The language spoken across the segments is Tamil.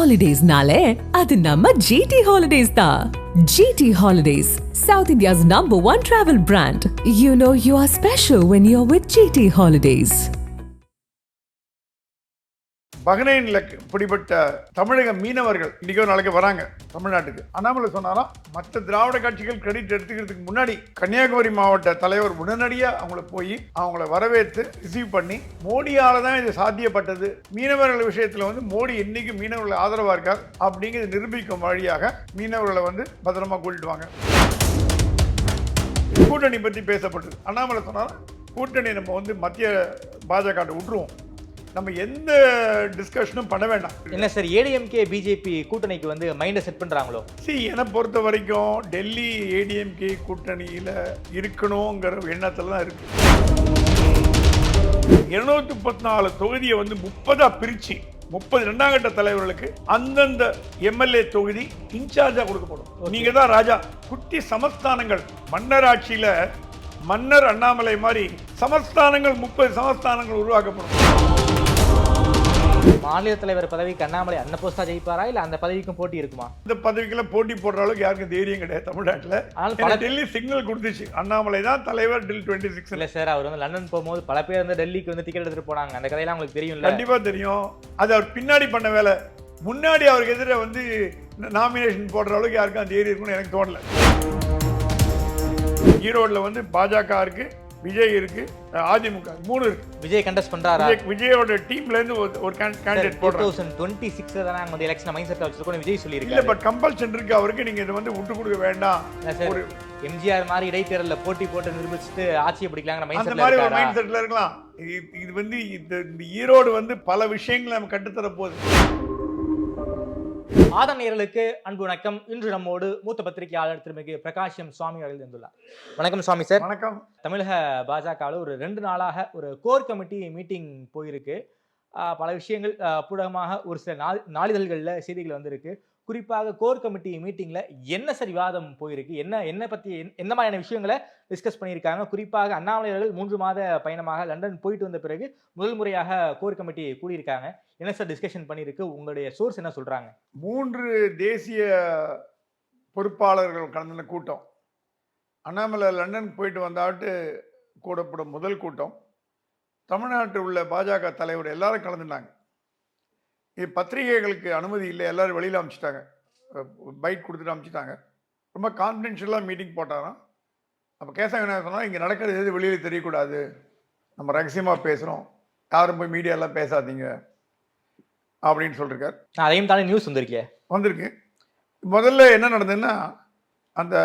Holidays-nale, adu namma GT Holidays da. GT Holidays, South India's #1 travel brand. You know you are special when you're with GT Holidays. பஹ்ரைன்ல பிடிபட்ட தமிழக மீனவர்கள் இன்னைக்கு நாளைக்கு வராங்க தமிழ்நாட்டுக்கு. அண்ணாமலை சொன்னாராம், மற்ற திராவிட கட்சிகள் கிரெடிட் எடுத்துக்கிறதுக்கு முன்னாடி கன்னியாகுமரி மாவட்ட தலைவர் உடனடியாக அவங்கள போய் அவங்கள வரவேற்று ரிசீவ் பண்ணி, மோடியால தான் இது சாத்தியப்பட்டது, மீனவர்கள் விஷயத்தில் வந்து மோடி என்னைக்கு மீனவர்கள் ஆதரவாக இருக்கார் அப்படிங்கிறது நிரூபிக்கும் வழியாக மீனவர்களை பத்திரமா கூட்டிட்டு வாங்க. கூட்டணி பற்றி பேசப்பட்டது. அண்ணாமலை சொன்னாராம், கூட்டணி நம்ம மத்திய பாஜக விட்டுருவோம், நம்ம எந்த டிஸ்கஷனும் பண்ண வேண்டாம். என்ன சார், ஏடிஎம்கே பிஜேபி கூட்டணிக்கு மைண்டை செட் பண்றாங்களோ? என்னை பொறுத்த வரைக்கும் டெல்லி ஏடிஎம்கே கூட்டணியில இருக்கணுங்கிற எண்ணத்துல தான் இருக்கு. 234 தொகுதியை 30 பிரிச்சு 30 இரண்டாம் கட்ட தலைவர்களுக்கு அந்தந்த எம்எல்ஏ தொகுதி இன்சார்ஜா கொடுக்கப்படும். நீங்க தான் ராஜா. குட்டி சமஸ்தானங்கள், மன்னர் ஆட்சியில மன்னர் அண்ணாமலை மாதிரி சமஸ்தானங்கள் 30 சமஸ்தானங்கள் உருவாக்கப்படும். மாநில தலைவர் பதவிக்கு அண்ணாமலை அந்த போஸ்டா ஜெயிப்பாரா, இல்ல அந்த பதவிக்கும் போட்டி இருக்குமா? இந்த பதவிக்கெல்லாம் போட்டி போடுற அளவுக்கு யாருக்கும் தைரியம் கிடையாது தமிழ்நாட்டில். டெல்லி சிக்னல் கொடுத்துச்சு, அண்ணாமலை தான் தலைவர் டில் 26. இல்ல சார், அவர் லண்டன் போகும்போது பல பேர் டெல்லிக்கு டிக்கெட் எடுத்துட்டு போனாங்க. அந்த கதையெல்லாம் உங்களுக்கு தெரியும்? கண்டிப்பா தெரியும். அது அவர் பின்னாடி பண்ண வேலை. முன்னாடி அவருக்கு எதிர நாமினேஷன் போடுற அளவுக்கு யாருக்கும் தைரியம் இருக்குன்னு எனக்கு தோணல. ஈரோடுல பாஜக இருக்கு, விஜய் இருக்கு, அதிமுக 3 இருக்கு. விஜய் கண்டெஸ்ட் பண்றாரா? விஜயோட டீம்ல இருந்து ஒரு கேண்டிடேட் போடுறாங்க. 2026 தான் நம்ம எலெக்ஷன் மைண்ட் செட் வச்சிருக்கோம் விஜய் சொல்லியிருக்காரு. இல்ல, பட் கம்பல்ஷன் இருக்கு அவருக்கு. நீங்க இதை விட்டு கொடுக்க வேண்டாம். ஒரு எம்ஜிஆர் மாதிரி இடைத்தேர்தல்ல போட்டி போட்டு நிரூபிச்சுட்டு ஆட்சியை பிடிக்கலாங்கிற மைண்ட் செட்ல, அந்த மாதிரி ஒரு மைண்ட் செட்ல இருக்கலாம். இது இந்த ஈரோடு பல விஷயங்களை நம்ம கட்டுத்தர போகுது. ஆதரணியர்களுக்கு அன்பு வணக்கம். இன்று நம்மோடு மூத்த பத்திரிகையாளர் திருமிகு பிரகாஷம் சுவாமி அவர்கள் இருந்துள்ளார். வணக்கம் சுவாமி சார். வணக்கம். தமிழக பாஜகவில் ஒரு 2 நாளாக ஒரு கோர் கமிட்டி மீட்டிங் போயிருக்கு. பல விஷயங்கள் பூடகமாக ஒரு சில நாளிதழ்களில் செய்திகள் வந்திருக்கு. குறிப்பாக கோர் கமிட்டி மீட்டிங்ல என்ன சார் விவாதம் போயிருக்கு, என்ன பத்தி எந்த மாதிரியான விஷயங்களை டிஸ்கஸ் பண்ணியிருக்காங்க? குறிப்பாக அண்ணாமலை அவர்கள் 3 மாத பயணமாக லண்டன் போயிட்டு வந்த பிறகு முதல் முறையாக கோர் கமிட்டி கூடியிருக்காங்க. என்ன சார் டிஸ்கஷன் பண்ணியிருக்கு? உங்களுடைய சோர்ஸ் என்ன சொல்றாங்க? 3 தேசிய பொறுப்பாளர்கள் கலந்த கூட்டம். அண்ணாமலை லண்டன் போயிட்டு வந்தாட்டு கூடப்படும் முதல் கூட்டம். தமிழ்நாட்டில் உள்ள பாஜக தலைவர் எல்லாரும் கலந்துட்டாங்க. இது பத்திரிகைகளுக்கு அனுமதி இல்லை, எல்லாரும் வெளியில் அனுப்பிச்சிட்டாங்க, பைட் கொடுத்துட்டு அனுப்பிச்சிட்டாங்க. ரொம்ப கான்ஃபிடென்ஷியலாக மீட்டிங் போட்டாராம். அப்போ கேசவன் என்ன சொன்னால், இங்கே நடக்கிறது எது வெளியில் தெரியக்கூடாது, நம்ம ரகசியமாக பேசுகிறோம், யாரும் போய் மீடியாலாம் பேசாதீங்க அப்படின்னு சொல்லியிருக்கார். அதையும் தானே நியூஸ் வந்திருக்கு. முதல்ல என்ன நடந்ததுன்னா, அந்த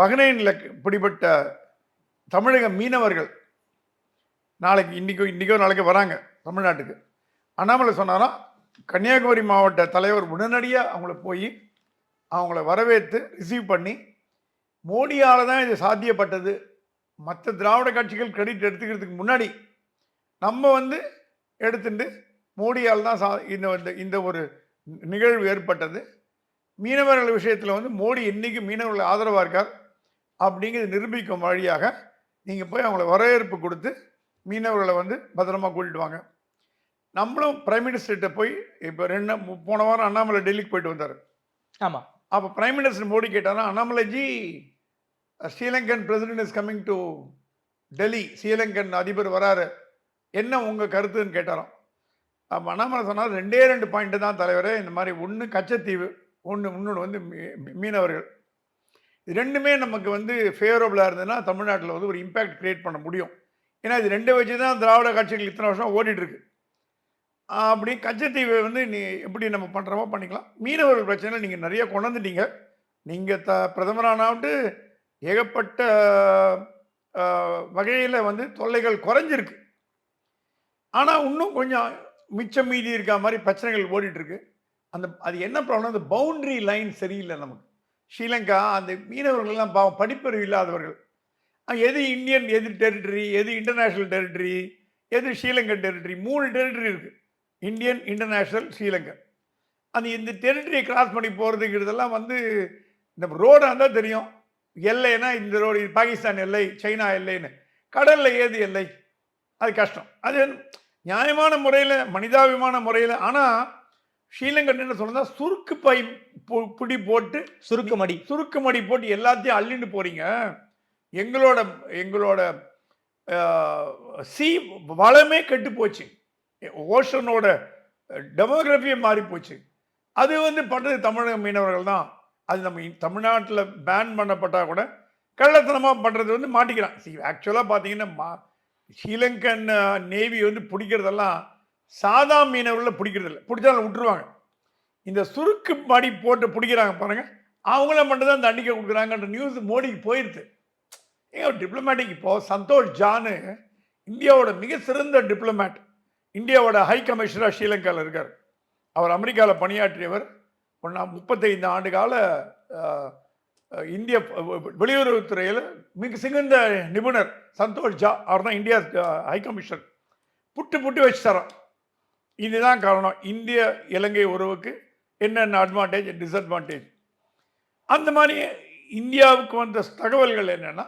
பஹ்ரைனில் பிடிபட்ட தமிழக மீனவர்கள் இன்னைக்கோ நாளைக்கு வராங்க தமிழ்நாட்டுக்கு. அண்ணாமலை சொன்னாராம், கன்னியாகுமரி மாவட்ட தலைவர் உடனடியாக அவங்கள போய் அவங்கள வரவேற்று ரிசீவ் பண்ணி, மோடியால தான் இது சாத்தியப்பட்டது, மற்ற திராவிட கட்சிகள் கிரெடிட் எடுத்துக்கிறதுக்கு முன்னாடி நம்ம எடுத்துட்டு மோடியால் தான் இந்த ஒரு நிகழ்வு ஏற்பட்டது, மீனவர்கள் விஷயத்தில் மோடி என்னைக்கு மீனவர்கள் ஆதரவாக இருக்கார் அப்படிங்கிறது நிரூபிக்கும் வழியாக நீங்கள் போய் அவங்கள வரவேற்பு கொடுத்து மீனவர்களை பத்திரமா கூட்டிட்டு வாங்க. நம்மளும் பிரைம் மினிஸ்டர்கிட்ட போய் இப்போ போன வாரம் அண்ணாமலை டெல்லிக்கு போயிட்டு வந்தார். ஆமாம். அப்போ பிரைம் மினிஸ்டர் மோடி கேட்டாரா, Annamalaiji, Sri Lankan president is coming to Delhi, Sri Lankan அதிபர் வராரு, என்ன உங்கள் கருத்துன்னு கேட்டாராம். அப்போ அண்ணாமலை சொன்னார், 2 பாயிண்ட்டு தான் தலைவரே, இந்த மாதிரி ஒன்று கச்சத்தீவு, இன்னொன்று மீனவர்கள். இது 2மே நமக்கு ஃபேவரபுளாக இருந்ததுன்னா தமிழ்நாட்டில் ஒரு இம்பேக்ட் கிரியேட் பண்ண முடியும். ஏன்னா இது 2 வச்சு தான் திராவிட கட்சிகள் இத்தனை வருஷம் ஓடிட்டுருக்கு. அப்படி கச்சத்தீவை நீ எப்படி நம்ம பண்ணுறோமோ பண்ணிக்கலாம். மீனவர்கள் பிரச்சனை நீங்கள் நிறைய கொண்டாந்துட்டீங்க. நீங்கள் பிரதமரானாவிட்டு ஏகப்பட்ட வகையில் தொல்லைகள் குறைஞ்சிருக்கு. ஆனால் இன்னும் கொஞ்சம் மிச்சம் மீதி இருக்க மாதிரி பிரச்சனைகள் ஓடிட்டுருக்கு. அது என்ன ப்ராப்ளம், அந்த பவுண்ட்ரி லைன் சரியில்லை நமக்கு. ஸ்ரீலங்கா அந்த மீனவர்கள்லாம் பாவம் படிப்பறிவு இல்லாதவர்கள். எது இந்தியன், எது டெரிட்டரி, எது இன்டர்நேஷ்னல் டெரிட்டரி, எது ஸ்ரீலங்கன் டெரிட்டரி, 3 டெரிட்டரி இருக்குது, இந்தியன், இன்டர்நேஷ்னல், ஸ்ரீலங்கன். இந்த டெரிட்டரியை கிராஸ் பண்ணி போகிறதுங்கிறதெல்லாம் இந்த ரோடாக இருந்தால் தெரியும். எல்லைன்னா இந்த ரோடு, இது பாகிஸ்தான் எல்லை, சைனா எல்லைன்னு. கடலில் ஏது எல்லை, அது கஷ்டம். அது நியாயமான முறையில், மனிதாபிமான முறையில். ஆனால் ஸ்ரீலங்கன் என்ன சொல்லுன்னா சுருக்கு பை பிடி போட்டு சுருக்குமடி போட்டு எல்லாத்தையும் அள்ளிட்டு போறீங்க. எங்களோட எங்களோட சி வளமே கெட்டு போச்சு, ஓஷனோட டெமோகிராஃபியே மாறி போச்சு. அது வந்து பண்ணுறது தமிழக மீனவர்கள் தான். அது நம்ம தமிழ்நாட்டில் பேன் பண்ணப்பட்டா கூட கள்ளத்தனமாக பண்ணுறது வந்து மாட்டிக்கிறான். ஆக்சுவலாக பார்த்தீங்கன்னா ஸ்ரீலங்கன் நேவி வந்து பிடிக்கிறதெல்லாம் சாதா மீனவர்களை பிடிக்கிறது இல்லை, பிடிச்சாலும் விட்டுருவாங்க. இந்த சுருக்கு மடி போட்டு பிடிக்கிறாங்க பாருங்க, அவங்கள மட்டும் தான் தண்டிக்க கொடுக்குறாங்கன்ற நியூஸ் மோடிக்கு போயிடுது. ஏங்க டிப்ளமேட்டிக் இப்போ சந்தோஷ் ஜானு இந்தியாவோட மிக சிறந்த டிப்ளமேட், இந்தியாவோட ஹை கமிஷனராக ஸ்ரீலங்காவில் இருக்கார். அவர் அமெரிக்காவில் பணியாற்றியவர். 35 ஆண்டு கால இந்திய வெளியுறவுத்துறையில் மிக சிறந்த நிபுணர் சந்தோஷ் ஜா. அவர் தான் இந்தியா ஹை கமிஷனர். புட்டு வச்சு தரோம். இதுதான் காரணம் இந்திய இலங்கை உறவுக்கு என்னென்ன அட்வான்டேஜ் டிஸ்அட்வான்டேஜ். அந்த மாதிரி இந்தியாவுக்கு வந்த தகவல்கள் என்னென்னா,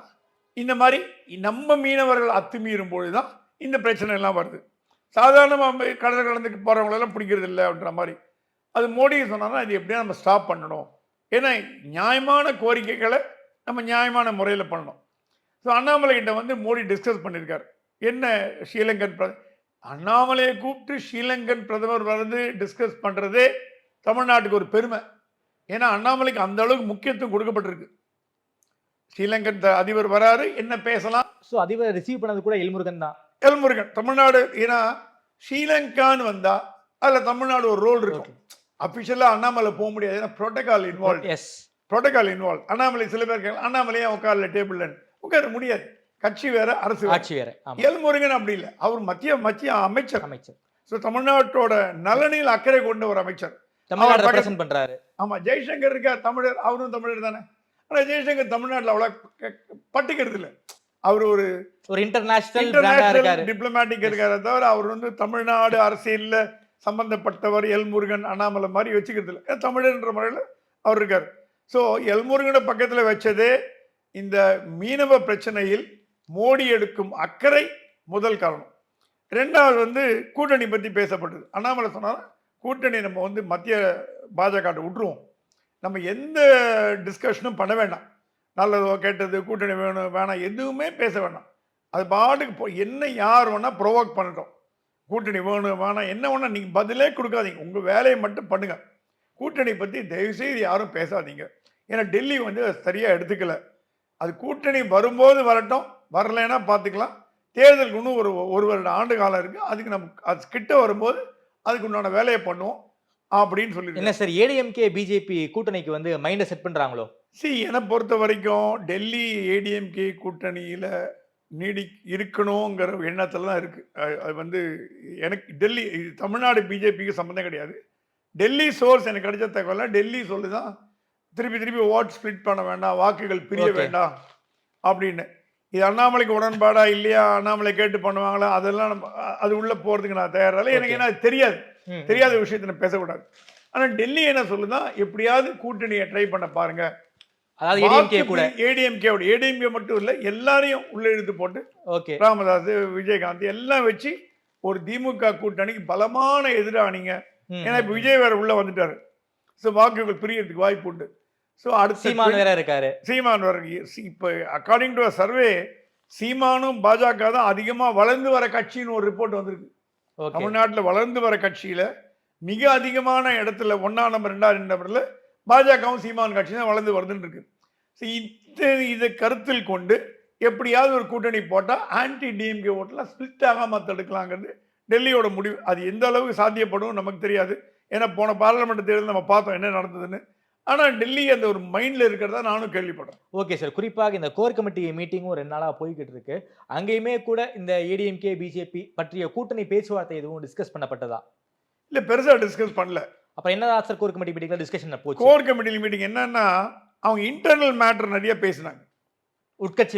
இந்த மாதிரி நம்ம மீனவர்கள் அத்துமீறும் பொழுது தான் இந்த பிரச்சனை எல்லாம் வருது. சாதாரணமாக கடல் கடந்துக்கு போகிறவங்களெல்லாம் பிடிக்கிறது இல்லை அப்படின்ற மாதிரி. அது மோடி சொன்னாங்கன்னா இது எப்படியா நம்ம ஸ்டாப் பண்ணணும். ஏன்னா நியாயமான கோரிக்கைகளை நம்ம நியாயமான முறையில் பண்ணணும். ஸோ அண்ணாமலை கிட்ட வந்து மோடி டிஸ்கஸ் பண்ணியிருக்காரு. என்ன ஸ்ரீலங்கன் அண்ணாமலையை கூப்பிட்டு ஸ்ரீலங்கன் பிரதமர் வந்து டிஸ்கஸ் பண்ணுறதே தமிழ்நாட்டுக்கு ஒரு பெருமை. ஏன்னா அண்ணாமலைக்கு அந்த அளவுக்கு முக்கியத்துவம் கொடுக்கப்பட்டிருக்கு. ஸ்ரீலங்கன் அதிபர் வராரு, என்ன பேசலாம். ஸோ அதிபர் ரிசீவ் பண்ணது கூட எல்முருகன் தான். எல்முருகன் தமிழ்நாடு, ஏன்னா ஸ்ரீலங்கான்னு வந்தா அதில் தமிழ்நாடு ஒரு ரோல் இருக்கும். அஃபிஷியலாக அண்ணாமலை போக முடியாது, ஏன்னா ப்ரோட்டோகால் இன்வால்வ். அண்ணாமலை சில பேர் கேட்கலாம், அண்ணாமலையே உட்கார்ல டேபிள் உட்கார முடியாது, கட்சி வேற அரசு வேற. எல்முருகன் அப்படி இல்லை, அவர் மத்திய அமைச்சர். ஸோ தமிழ்நாட்டோட நலனில் அக்கறை கொண்ட ஒரு அமைச்சர். பண்றாரு. ஆமா, ஜெய்சங்கர் இருக்கார் தமிழர், அவரும் தமிழர் தானே. ஆனால் ஜெய்சங்கர் தமிழ்நாட்டில் அவ்வளோ பட்டுக்கிறது இல்லை. அவர் ஒரு இன்டர்நேஷனல் டிப்ளமேட்டிக் இருக்கார தவிர அவர் வந்து தமிழ்நாடு அரசியலில் சம்பந்தப்பட்டவர் எல்முருகன் அண்ணாமலை மாதிரி வச்சுக்கிறது இல்லை. தமிழர்ன்ற முறையில் அவர் இருக்கார். ஸோ எல்முருகனை பக்கத்தில் வச்சதே இந்த மீனவ பிரச்சனையில் மோடி எடுக்கும் அக்கறை முதல் காரணம். ரெண்டாவது வந்து கூட்டணி பற்றி பேசப்பட்டது. அண்ணாமலை சொன்னாலும் கூட்டணி நம்ம வந்து மத்திய பாஜக விட்டுருவோம், நம்ம எந்த டிஸ்கஷனும் பண்ண வேண்டாம், நல்லதோ கெட்டது கூட்டணி வேணும் வேணாம் எதுவுமே பேச வேண்டாம், அது பாட்டுக்கு என்ன யார் வேணால் ப்ரொவோக் பண்ணட்டும், கூட்டணி வேணும் வேணாம் என்ன வேணால் நீங்கள் பதிலே கொடுக்காதீங்க, உங்கள் வேலையை மட்டும் பண்ணுங்க, கூட்டணி பற்றி தயவுசெய்து யாரும் பேசாதீங்க. ஏன்னா டெல்லி வந்து சரியாக எடுத்துக்கல. அது கூட்டணி வரும்போது வரட்டும், வரலைன்னா பார்த்துக்கலாம். தேர்தலுக்கு இன்னும் ஒரு வருட ஆண்டு காலம் இருக்குது, அதுக்கு நம்ம அது கிட்ட வரும்போது அதுக்கு உண்டான வேலையை பண்ணுவோம் அப்படின்னு சொல்லி. என்ன சார் ஏடிஎம்கே பிஜேபி கூட்டணிக்கு வந்து மைண்டை செட் பண்ணுறாங்களோ? என்னை பொறுத்த வரைக்கும் டெல்லி ஏடிஎம்கே கூட்டணியில் இருக்கணுங்கிற எண்ணத்தில் தான் இருக்குது. அது வந்து எனக்கு டெல்லி தமிழ்நாடு பிஜேபிக்கு சம்மந்தம் கிடையாது. டெல்லி சோர்ஸ் எனக்கு கிடைச்ச தகவலை டெல்லி சொல்லி தான் திருப்பி ஓட் ஸ்பிளிட் பண்ண வேண்டாம், வாக்குகள் பிரிய வேண்டாம் அப்படின்னு. இது அண்ணாமலைக்கு உடன்பாடா இல்லையா, அண்ணாமலை கேட்டு பண்ணுவாங்களா, அதெல்லாம் அது உள்ள போறதுக்கு நான் தயாரில்லை. எனக்கு என்ன தெரியாத விஷயத்த பேசக்கூடாது. ஆனா டெல்லி என்ன சொல்லுதான், எப்படியாவது கூட்டணியை ட்ரை பண்ண பாருங்க. ஏடிஎம்கே மட்டும் இல்ல, எல்லாரையும் உள்ள இழுத்து போட்டு ராமதாஸ் விஜயகாந்த் எல்லாம் வச்சு ஒரு திமுக கூட்டணிக்கு பலமான எதிரானிங்க. ஏன்னா இப்ப விஜய் வேற உள்ள வந்துட்டாரு, வாக்குகள் பிரியறதுக்கு வாய்ப்பு உண்டு. சீமான் வேற இருக்காரு. சீமான் வேற இப்ப அக்கார்டிங் டு சர்வே சீமானும் பாஜக தான் அதிகமா வளர்ந்து வர கட்சின்னு ஒரு ரிப்போர்ட் வந்திருக்கு. தமிழ்நாட்டில் வளர்ந்து வர கட்சியில மிக அதிகமான இடத்துல 1ஆம் நம்பர் 2ஆம் நம்பர்ல பாஜகவும் சீமான் கட்சி தான் வளர்ந்து வருதுன்னு இருக்கு. இதை கருத்தில் கொண்டு எப்படியாவது ஒரு கூட்டணி போட்டா ஆன்டி டிஎம்கே ஓட்டெல்லாம் ஸ்பிளிட் ஆகாம தடுக்கலாங்கிறது டெல்லியோட முடிவு. அது எந்த அளவுக்கு சாத்தியப்படும் நமக்கு தெரியாது. ஏன்னா போன பார்லிமெண்ட் தேர்தல் நம்ம பார்த்தோம் என்ன நடந்ததுன்னு. ஆனால் டெல்லி அந்த ஒரு மைண்டில் இருக்கிறதா நானும் கேள்விப்படுறேன். ஓகே சார், குறிப்பாக இந்த கோர் கமிட்டி மீட்டிங்கும் 2 நாளாக போய்கிட்டு இருக்கு. அங்கேயுமே கூட இந்த ஏடிஎம்கே பிஜேபி பற்றிய கூட்டணி பேச்சுவார்த்தை எதுவும் டிஸ்கஸ் பண்ணப்பட்டதா? இல்லை, பெருசாக டிஸ்கஸ் பண்ணல. அப்புறம் என்னதான் சார் கோர் கமிட்டி மீட்டிங்ல டிஸ்கஷன் போச்சு? கோர் கமிட்டி மீட்டிங் என்னன்னா, அவங்க இன்டர்னல் மேட்டர் நிறைய பேசினாங்க, உட்கட்சி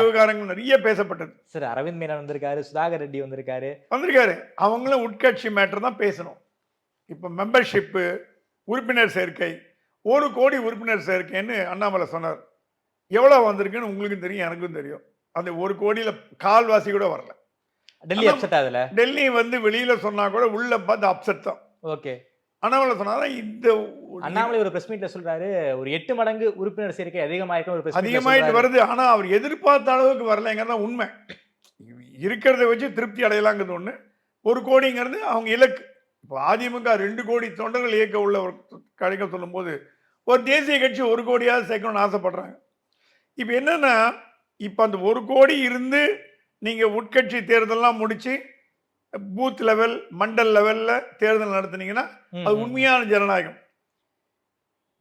விவகாரங்கள் நிறைய பேசப்பட்டது. சார் அரவிந்த் மேனன் வந்திருக்காரு, சுதாகர் ரெட்டி வந்திருக்காரு. அவங்களும் உட்கட்சி மேட்டர் தான் பேசணும். இப்போ மெம்பர்ஷிப்பு, உறுப்பினர் சேர்க்கை, 1 கோடி உறுப்பினர் சேர்க்கைன்னு அண்ணாமலை சொன்னார். எவ்வளோ வந்திருக்குன்னு உங்களுக்கும் தெரியும், எனக்கும் தெரியும். அந்த 1 கோடியில் கால்வாசி கூட வரல. டெல்லி அப்செட் ஆகல. டெல்லி வந்து வெளியில சொன்னா கூட உள்ள பார்த்து அப்செட் தான். ஓகே. அண்ணாமலை சொன்னாரா இந்த அண்ணாமலை ஒரு பிரஸ் மீட்ல சொல்றாரு ஒரு 8 மடங்கு உறுப்பினர் சேர்க்கை அதிகமாயிருக்கும் ஒரு பிரஸ் மீட்ல அதிகமாயிட்டு சொல்றாரு. வருது. ஆனா அவர் எதிர்பார்த்த அளவுக்கு வரலைங்கிறது உண்மை. இருக்கிறத வச்சு திருப்தி அடையலாங்கிறது ஒண்ணு. 1 கோடிங்கிறது அவங்க இலக்கு. இப்போ அதிமுக 2 கோடி தொண்டர்கள் இயக்க உள்ள ஒரு கணக்க சொல்லும்போது ஒரு தேசிய கட்சி 1 கோடியாவது சேர்க்கணும்னு ஆசைப்படுறாங்க. இப்போ என்னன்னா, இப்போ அந்த 1 கோடி இருந்து நீங்க உட்கட்சி தேர்தல்லாம் முடிச்சு பூத் லெவல், மண்டல் லெவல்ல தேர்தல் நடத்துனீங்கன்னா அது உண்மையான ஜனநாயகம்.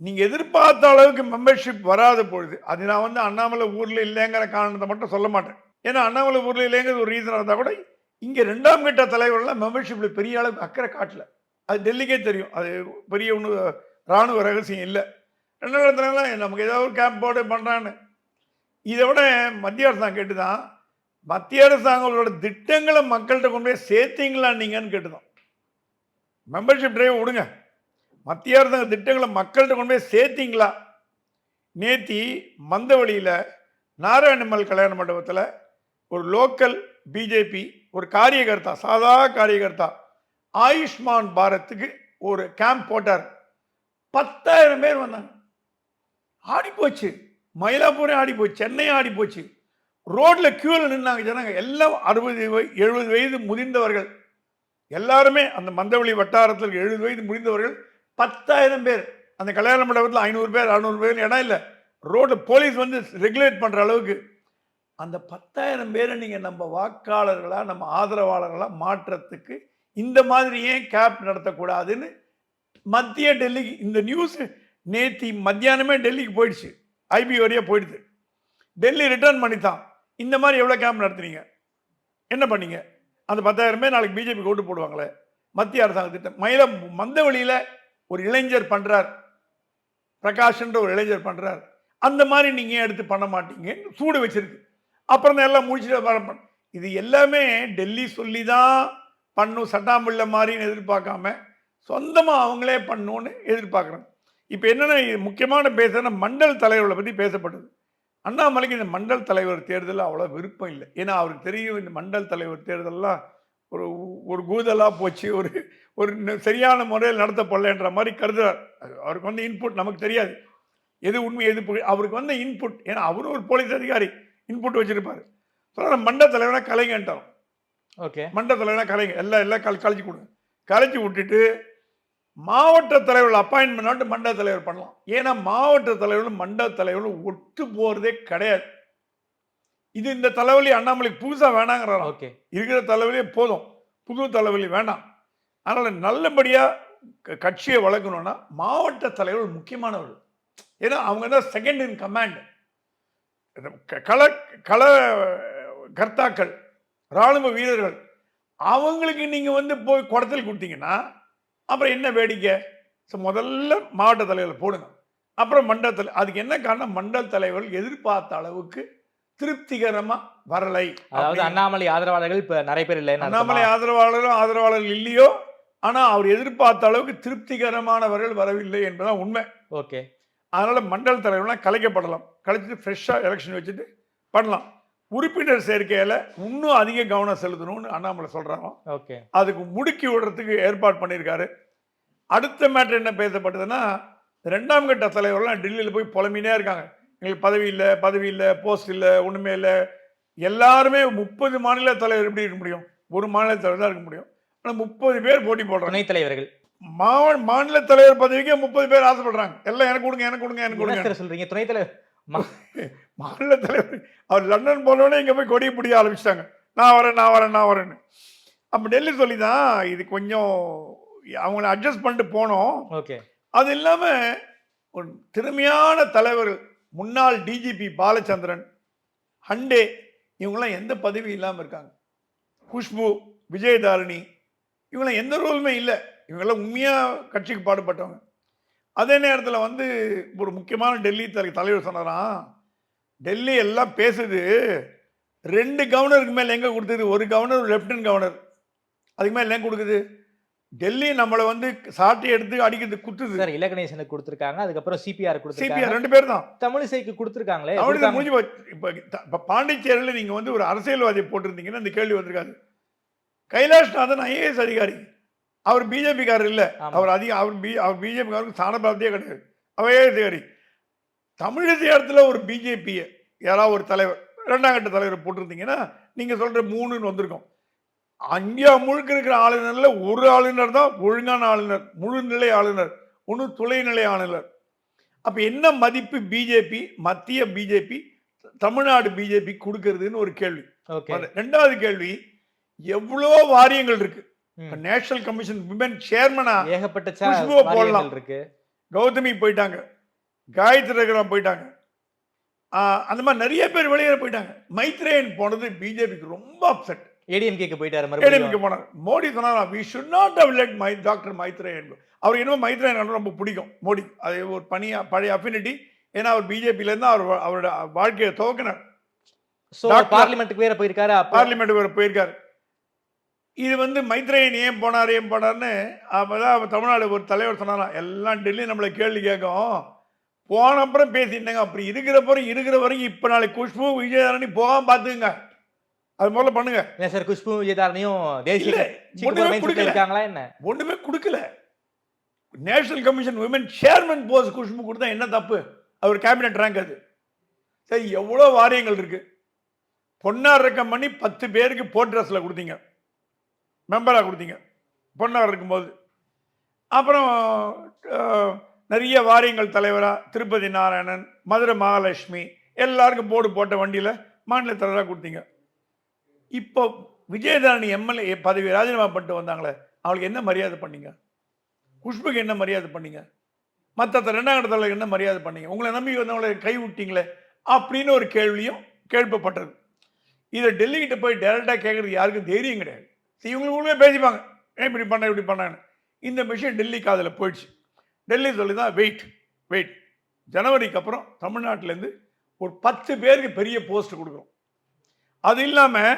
நீங்க எதிர்பார்த்த அளவுக்கு மெம்பர்ஷிப் வராத பொழுது, அது நான் வந்து அண்ணாமலை ஊர்ல இல்லைங்கிற காரணத்தை மட்டும் சொல்ல மாட்டேன். ஏன்னா அண்ணாமலை ஊர்ல இல்லைங்கிறது ஒரு ரீசன் இருந்தா கூட இங்க 2ஆம் கட்ட தலைவர்கள்லாம் மெம்பர்ஷிப்ல பெரிய அளவுக்கு அக்கறை காட்டல. அது டெல்லிக்கே தெரியும். அது பெரிய ஒன்று ராணுவ ரகசியம் இல்லை. 2ஆம் கட்டத்துல நமக்கு ஏதாவது ஒரு கேம்ப் போர்டு பண்றான்னு. இதை விட மத்திய அரசாங்கம் கேட்டுதான், மத்திய அரசாங்கங்களோட திட்டங்களை மக்கள்கிட்ட கொண்டு போய் சேர்த்தீங்களா நீங்கன்னு கேட்டுதான். மெம்பர்ஷிப் டிரைவ் விடுங்க, மத்திய அரசாங்க திட்டங்களை மக்கள்கிட்ட கொண்டு போய் சேர்த்தீங்களா? நேத்தி மந்தவெளியில் நாராயணம்மாள் கல்யாண மண்டபத்தில் ஒரு லோக்கல் பிஜேபி ஒரு காரியகர்த்தா, சாதா காரியகர்த்தா, ஆயுஷ்மான் பாரத்துக்கு ஒரு கேம்ப் போட்டார். 10,000 பேர் வந்தாங்க. ஆடி போச்சு, மயிலாப்பூரே ஆடி போச்சு, சென்னையும் ஆடி போச்சு. ரோட்ல கியூவில் நின்னாங்க ஜனங்க. எல்லாம் 60-70 வயது முதிர்ந்தவர்கள் எல்லாருமே. அந்த மந்தவெளி வட்டாரத்தில் 70 வயது முதிர்ந்தவர்கள் 10,000 பேர். அந்த கல்யாண மண்டபத்தில் 500 பேர் 600 பேர் இடம் இல்லை. ரோடு போலீஸ் வந்து ரெகுலேட் பண்ற அளவுக்கு. அந்த 10,000 பேரை நீங்க நம்ம வாக்காளர்களா, நம்ம ஆதரவாளர்களா மாற்றத்துக்கு இந்த மாதிரி ஏன் கேம்ப் நடத்தக்கூடாதுன்னு மத்திய டெல்லிக்கு இந்த நியூஸ் நேத்தி மத்தியானமே டெல்லிக்கு போயிடுச்சு. ஐபி வரையா போயிடுது. டெல்லி ரிட்டர்ன் பண்ணித்தான். இந்த மாதிரி எவ்வளோ கேம்ப் நடத்துனீங்க, என்ன பண்ணீங்க? அந்த 10,000 பேர் நாளைக்கு பிஜேபி ஓட்டு போடுவாங்களே. மத்திய அரசாங்க திட்டம் மந்தவெளியில் ஒரு இளைஞர் பண்றார், பிரகாஷ்ன்ற ஒரு இளைஞர் பண்றார். அந்த மாதிரி நீங்க எடுத்து பண்ண மாட்டீங்கன்னு சூடு வச்சிருக்கு. அப்புறம் தான் எல்லாம் முடிச்சுட்டு இது எல்லாமே டெல்லி சொல்லி தான் பண்ணும், சட்டாம்பிள்ள மாதிரின்னு எதிர்பார்க்காம சொந்தமாக அவங்களே பண்ணணும்னு எதிர்பார்க்குறாங்க. இப்போ என்னென்ன முக்கியமான பேசுனா மண்டல் தலைவர்களை பற்றி பேசப்படுது. அண்ணாமலைக்கு இந்த மண்டல் தலைவர் தேர்தலில் அவ்வளோ விருப்பம் இல்லை. ஏன்னா அவருக்கு தெரியும் இந்த மண்டல் தலைவர் தேர்தலெலாம் ஒரு ஒரு கூதலாக போச்சு, ஒரு ஒரு சரியான முறையில் நடத்தப்படலைன்ற மாதிரி கருதுறார். அவருக்கு வந்து இன்புட் நமக்கு தெரியாது, எது உண்மை எது அவருக்கு வந்து இன்புட். ஏன்னா அவரும் ஒரு போலீஸ் அதிகாரி, இன்புட் வச்சிருப்பாரு. சொல்ல மண்டல தலைவனா கலைங்கன்ட்டார். ஓகே, மண்டல தலைவனா கலைங்க, எல்லாம் கலைச்சி கொடுங்க. கலைச்சி விட்டுட்டு மாவட்ட தலைவர்கள் அப்பாயின்ட் பண்ணாட்டு மண்டல தலைவர் பண்ணலாம். ஏன்னா மாவட்ட தலைவர்களும் மண்டல தலைவர்களும் ஒட்டு போறதே கிடையாது. இது இந்த தலைவலி அண்ணாமலைக்கு புதுசா வேணாங்கிறார். இருக்கிற தலைவலியே போதும், புது தலைவலி வேண்டாம். அதனால நல்லபடியா கட்சியை வளர்க்கணும்னா மாவட்ட தலைவர்கள் முக்கியமானவர்கள். ஏன்னா அவங்க தான் செகண்ட் இன் கமாண்ட். கள கர்த்தாக்கள், ராணுவ வீரர்கள், அவங்களுக்கு நீங்க வந்து போய் குடத்தில் கொடுத்தீங்கன்னா அப்புறம் என்ன வேடிக்கை? முதல்ல மாவட்ட தலைவர்கள் போடுங்க, அப்புறம் மண்டல தலைவர். அதுக்கு என்ன காரணம்? மண்டல தலைவர்கள் எதிர்பார்த்த அளவுக்கு திருப்திகரமா வரலை. அதாவது அண்ணாமலை ஆதரவாளர்கள் இப்ப நிறைய பேர் இல்லை. அண்ணாமலை ஆதரவாளர்கள் இல்லையோ, ஆனா அவர் எதிர்பார்த்த அளவுக்கு திருப்திகரமானவர்கள் வரவில்லை என்பதுதான் உண்மை. ஓகே, அதனால மண்டல தலைவர்கள்லாம் கலைக்கப்படலாம். கலைச்சிட்டு ஃப்ரெஷ்ஷா எலெக்ஷன் வச்சுட்டு பண்ணலாம். உறுப்பினர் சேர்க்கையில இன்னும் அதிக கவனம் செலுத்தணும்னு அண்ணாமலை சொல்றாங்க. ஓகே, அதுக்கு முடுக்கி விடுறதுக்கு ஏற்பாடு பண்ணியிருக்காரு. அடுத்த மேட்டர் என்ன பேசப்பட்டதுன்னா, 2ஆம் கட்ட தலைவர்கள்லாம் டெல்லியில் போய் புலம்பினே இருக்காங்க. எங்களுக்கு பதவி இல்லை, போஸ்ட் இல்லை, ஒண்ணுமே இல்லை. எல்லாருமே 30 மாநில தலைவர் எப்படி இருக்க முடியும்? ஒரு மாநில தலைவர் தான் இருக்க முடியும். ஆனால் 30 பேர் போட்டி போடுறாங்க. துணைத் தலைவர்கள் மாநில தலைவர் பதவிக்கே 30 பேர் ஆசைப்படுறாங்க. எல்லாம் எனக்கு கொடுங்க, எனக்கு கொடுங்க, எனக்கு கொடுங்க சொல்றீங்க. துணைத் தலைவர் மாநில தலைவர் அவர் லண்டன் போனோடனே இங்க போய் கொடியை பிடிக்க ஆரம்பிச்சிட்டாங்க. நான் வரேன்னு. அப்ப டெல்லி சொல்லி தான் இது கொஞ்சம் அவங்களை அட்ஜஸ்ட் பண்ணிட்டு போனோம். ஓகே, அது இல்லாம ஒரு திறமையான தலைவர்கள், முன்னாள் டிஜிபி பாலச்சந்திரன், ஹண்டே, இவங்கெல்லாம் எந்த பதவி இல்லாமல் இருக்காங்க. குஷ்பு, விஜயதாரணி, இவங்களாம் எந்த ரோலுமே இல்லை. இவங்கெல்லாம் உண்மையாக கட்சிக்கு பாடுபட்டவங்க. அதே நேரத்தில் வந்து ஒரு முக்கியமான டெல்லி தலைவர் சொன்னாராம், டெல்லி எல்லாம் பேசுது, 2 கவர்னருக்கு மேலே எங்கே கொடுத்தது? ஒரு கவர்னர், லெப்டினன்ட் கவர்னர், அதுக்கு மேலே எங்க கொடுக்குது? டெல்லி நம்மளை வந்து சாட்டி எடுத்து அடிக்கிறது குத்துது. சார் இலகணேசனுக்கு கொடுத்துருக்காங்க, அதுக்கப்புறம் சிபிஆர் கொடுத்துருக்காங்க. சிபிஆர் 2 பேர் தான். தமிழிசைக்கு கொடுத்துருக்காங்களே. முடிஞ்சு இப்போ பாண்டிச்சேரியில் நீங்கள் வந்து ஒரு அரசியல்வாதியை போட்டிருந்தீங்கன்னா இந்த கேள்வி வந்திருக்காது. கைலாஷ்நாதன் IAS அதிகாரி, அவர் பிஜேபிக்காரர் இல்லை, ஆமா. அவர் அவர் பிஜேபிக்காரருக்கு ஸ்தானபாத்தியே கிடையாது. அவையே தேடி தமிழக இடத்துல ஒரு பிஜேபியை யாராவது ஒரு தலைவர் 2ஆம் கட்ட தலைவர் போட்டிருந்தீங்கன்னா நீங்கள் சொல்கிற 3ன்னு வந்திருக்கும். இந்தியா முழுக்க இருக்கிற ஆளுநர்ல ஒரு ஆளுநர் தான் ஒழுங்கான ஆளுநர், முழு நிலை ஆளுநர், ஒன்று துணைநிலை ஆளுநர். அப்ப என்ன மதிப்பு பிஜேபி, மத்திய பிஜேபி, தமிழ்நாடு பிஜேபி கொடுக்கறதுன்னு ஒரு கேள்வி. ரெண்டாவது கேள்வி, எவ்வளோ வாரியங்கள் இருக்கு. நேஷனல் கமிஷன் விமன் சேர்மனா ஏகப்பட்ட குஷ்புவை போடலாம் இருக்கு. கௌதமி போயிட்டாங்க, காயத்ரி ரகுராம் போயிட்டாங்க, அந்த மாதிரி நிறைய பேர் வெளியேற போயிட்டாங்க. மைத்ரேயன் போனது பிஜேபிக்கு ரொம்ப அப்செட். ஏடிஎம்கேக்கு போயிட்டாரு, ஏடிஎம்கே போனார். மோடி சொன்னாரா, we should not have let doctor Maitreyan. அவர் என்னமோ மைத்ரேயன் ரொம்ப பிடிக்கும் மோடி, அது ஒரு பழைய அஃபினிட்டி. ஏன்னா அவர் பிஜேபியில இருந்து அவரோட வாழ்க்கையை துவக்கினார். பார்லிமெண்ட்டுக்கு வேற போயிருக்காரு, பார்லிமெண்ட்டுக்கு வேற போயிருக்காரு. இது மைத்ரேயன் ஏன் போனார்னு அப்பதான் தமிழ்நாடு ஒரு தலைவர் சொன்னாரா, எல்லாம் டெல்லி நம்மளை கேள்வி கேட்கும், போன அப்புறம் பேசிட்டாங்க. அப்படி இருக்கிற வரைக்கும் இப்ப நாளைக்கு குஷ்பு விஜயதாரணி போகாம பாத்துங்க, அது முதல்ல பண்ணுங்க. சார் குஷ்பு விஜயதாரணியும் ஒண்ணுமே கொடுக்கல. National commission women chairman post Khushbu கொடுத்தா என்ன தப்பு? அவர் கேபினட் ரேங்க் அது. சரி, எவ்வளவு வாரியங்கள் இருக்கு. பொன்னார் ரக்கம் பண்ணி 10 பேருக்கு போர்ட் ட்ரெஸ்ல கொடுத்தீங்க, மெம்பரா கொடுத்தீங்க பொன்னார் இருக்கும்போது. அப்புறம் நிறைய வாரியங்கள் தலைவரா திருப்பதி நாராயணன், மதுரை மகாலட்சுமி எல்லாருக்கும் போர்டு போட்ட வண்டியில மாநில தலைவராக கொடுத்தீங்க. இப்போ விஜயதாரணி எம்எல்ஏ பதவி ராஜினாமா பண்ணிட்டு வந்தாங்களே, அவளுக்கு என்ன மரியாதை பண்ணீங்க? குஷ்புக்கு என்ன மரியாதை பண்ணீங்க? மற்ற 2ஆம் கட்ட தலைவருக்கு என்ன மரியாதை பண்ணீங்க? உங்களை நம்பி வந்தவங்களை கை விட்டீங்களே அப்படின்னு ஒரு கேள்வியும் கேட்கப்பட்டது. இதை டெல்லிக்கிட்ட போய் டைரக்டாக கேட்கறது யாருக்கும் தைரியம் கிடையாது. இவங்களுக்குள்ளே பேசிப்பாங்க, ஏன் இப்படி பண்ண இப்படி பண்ணான்னு. இந்த விஷயம் டெல்லி காதில் போயிடுச்சு. டெல்லி சொல்லி தான் வெயிட் ஜனவரிக்கு அப்புறம் தமிழ்நாட்டிலேருந்து ஒரு 10 பேருக்கு பெரிய போஸ்ட் கொடுக்குறோம். அது இல்லாமல்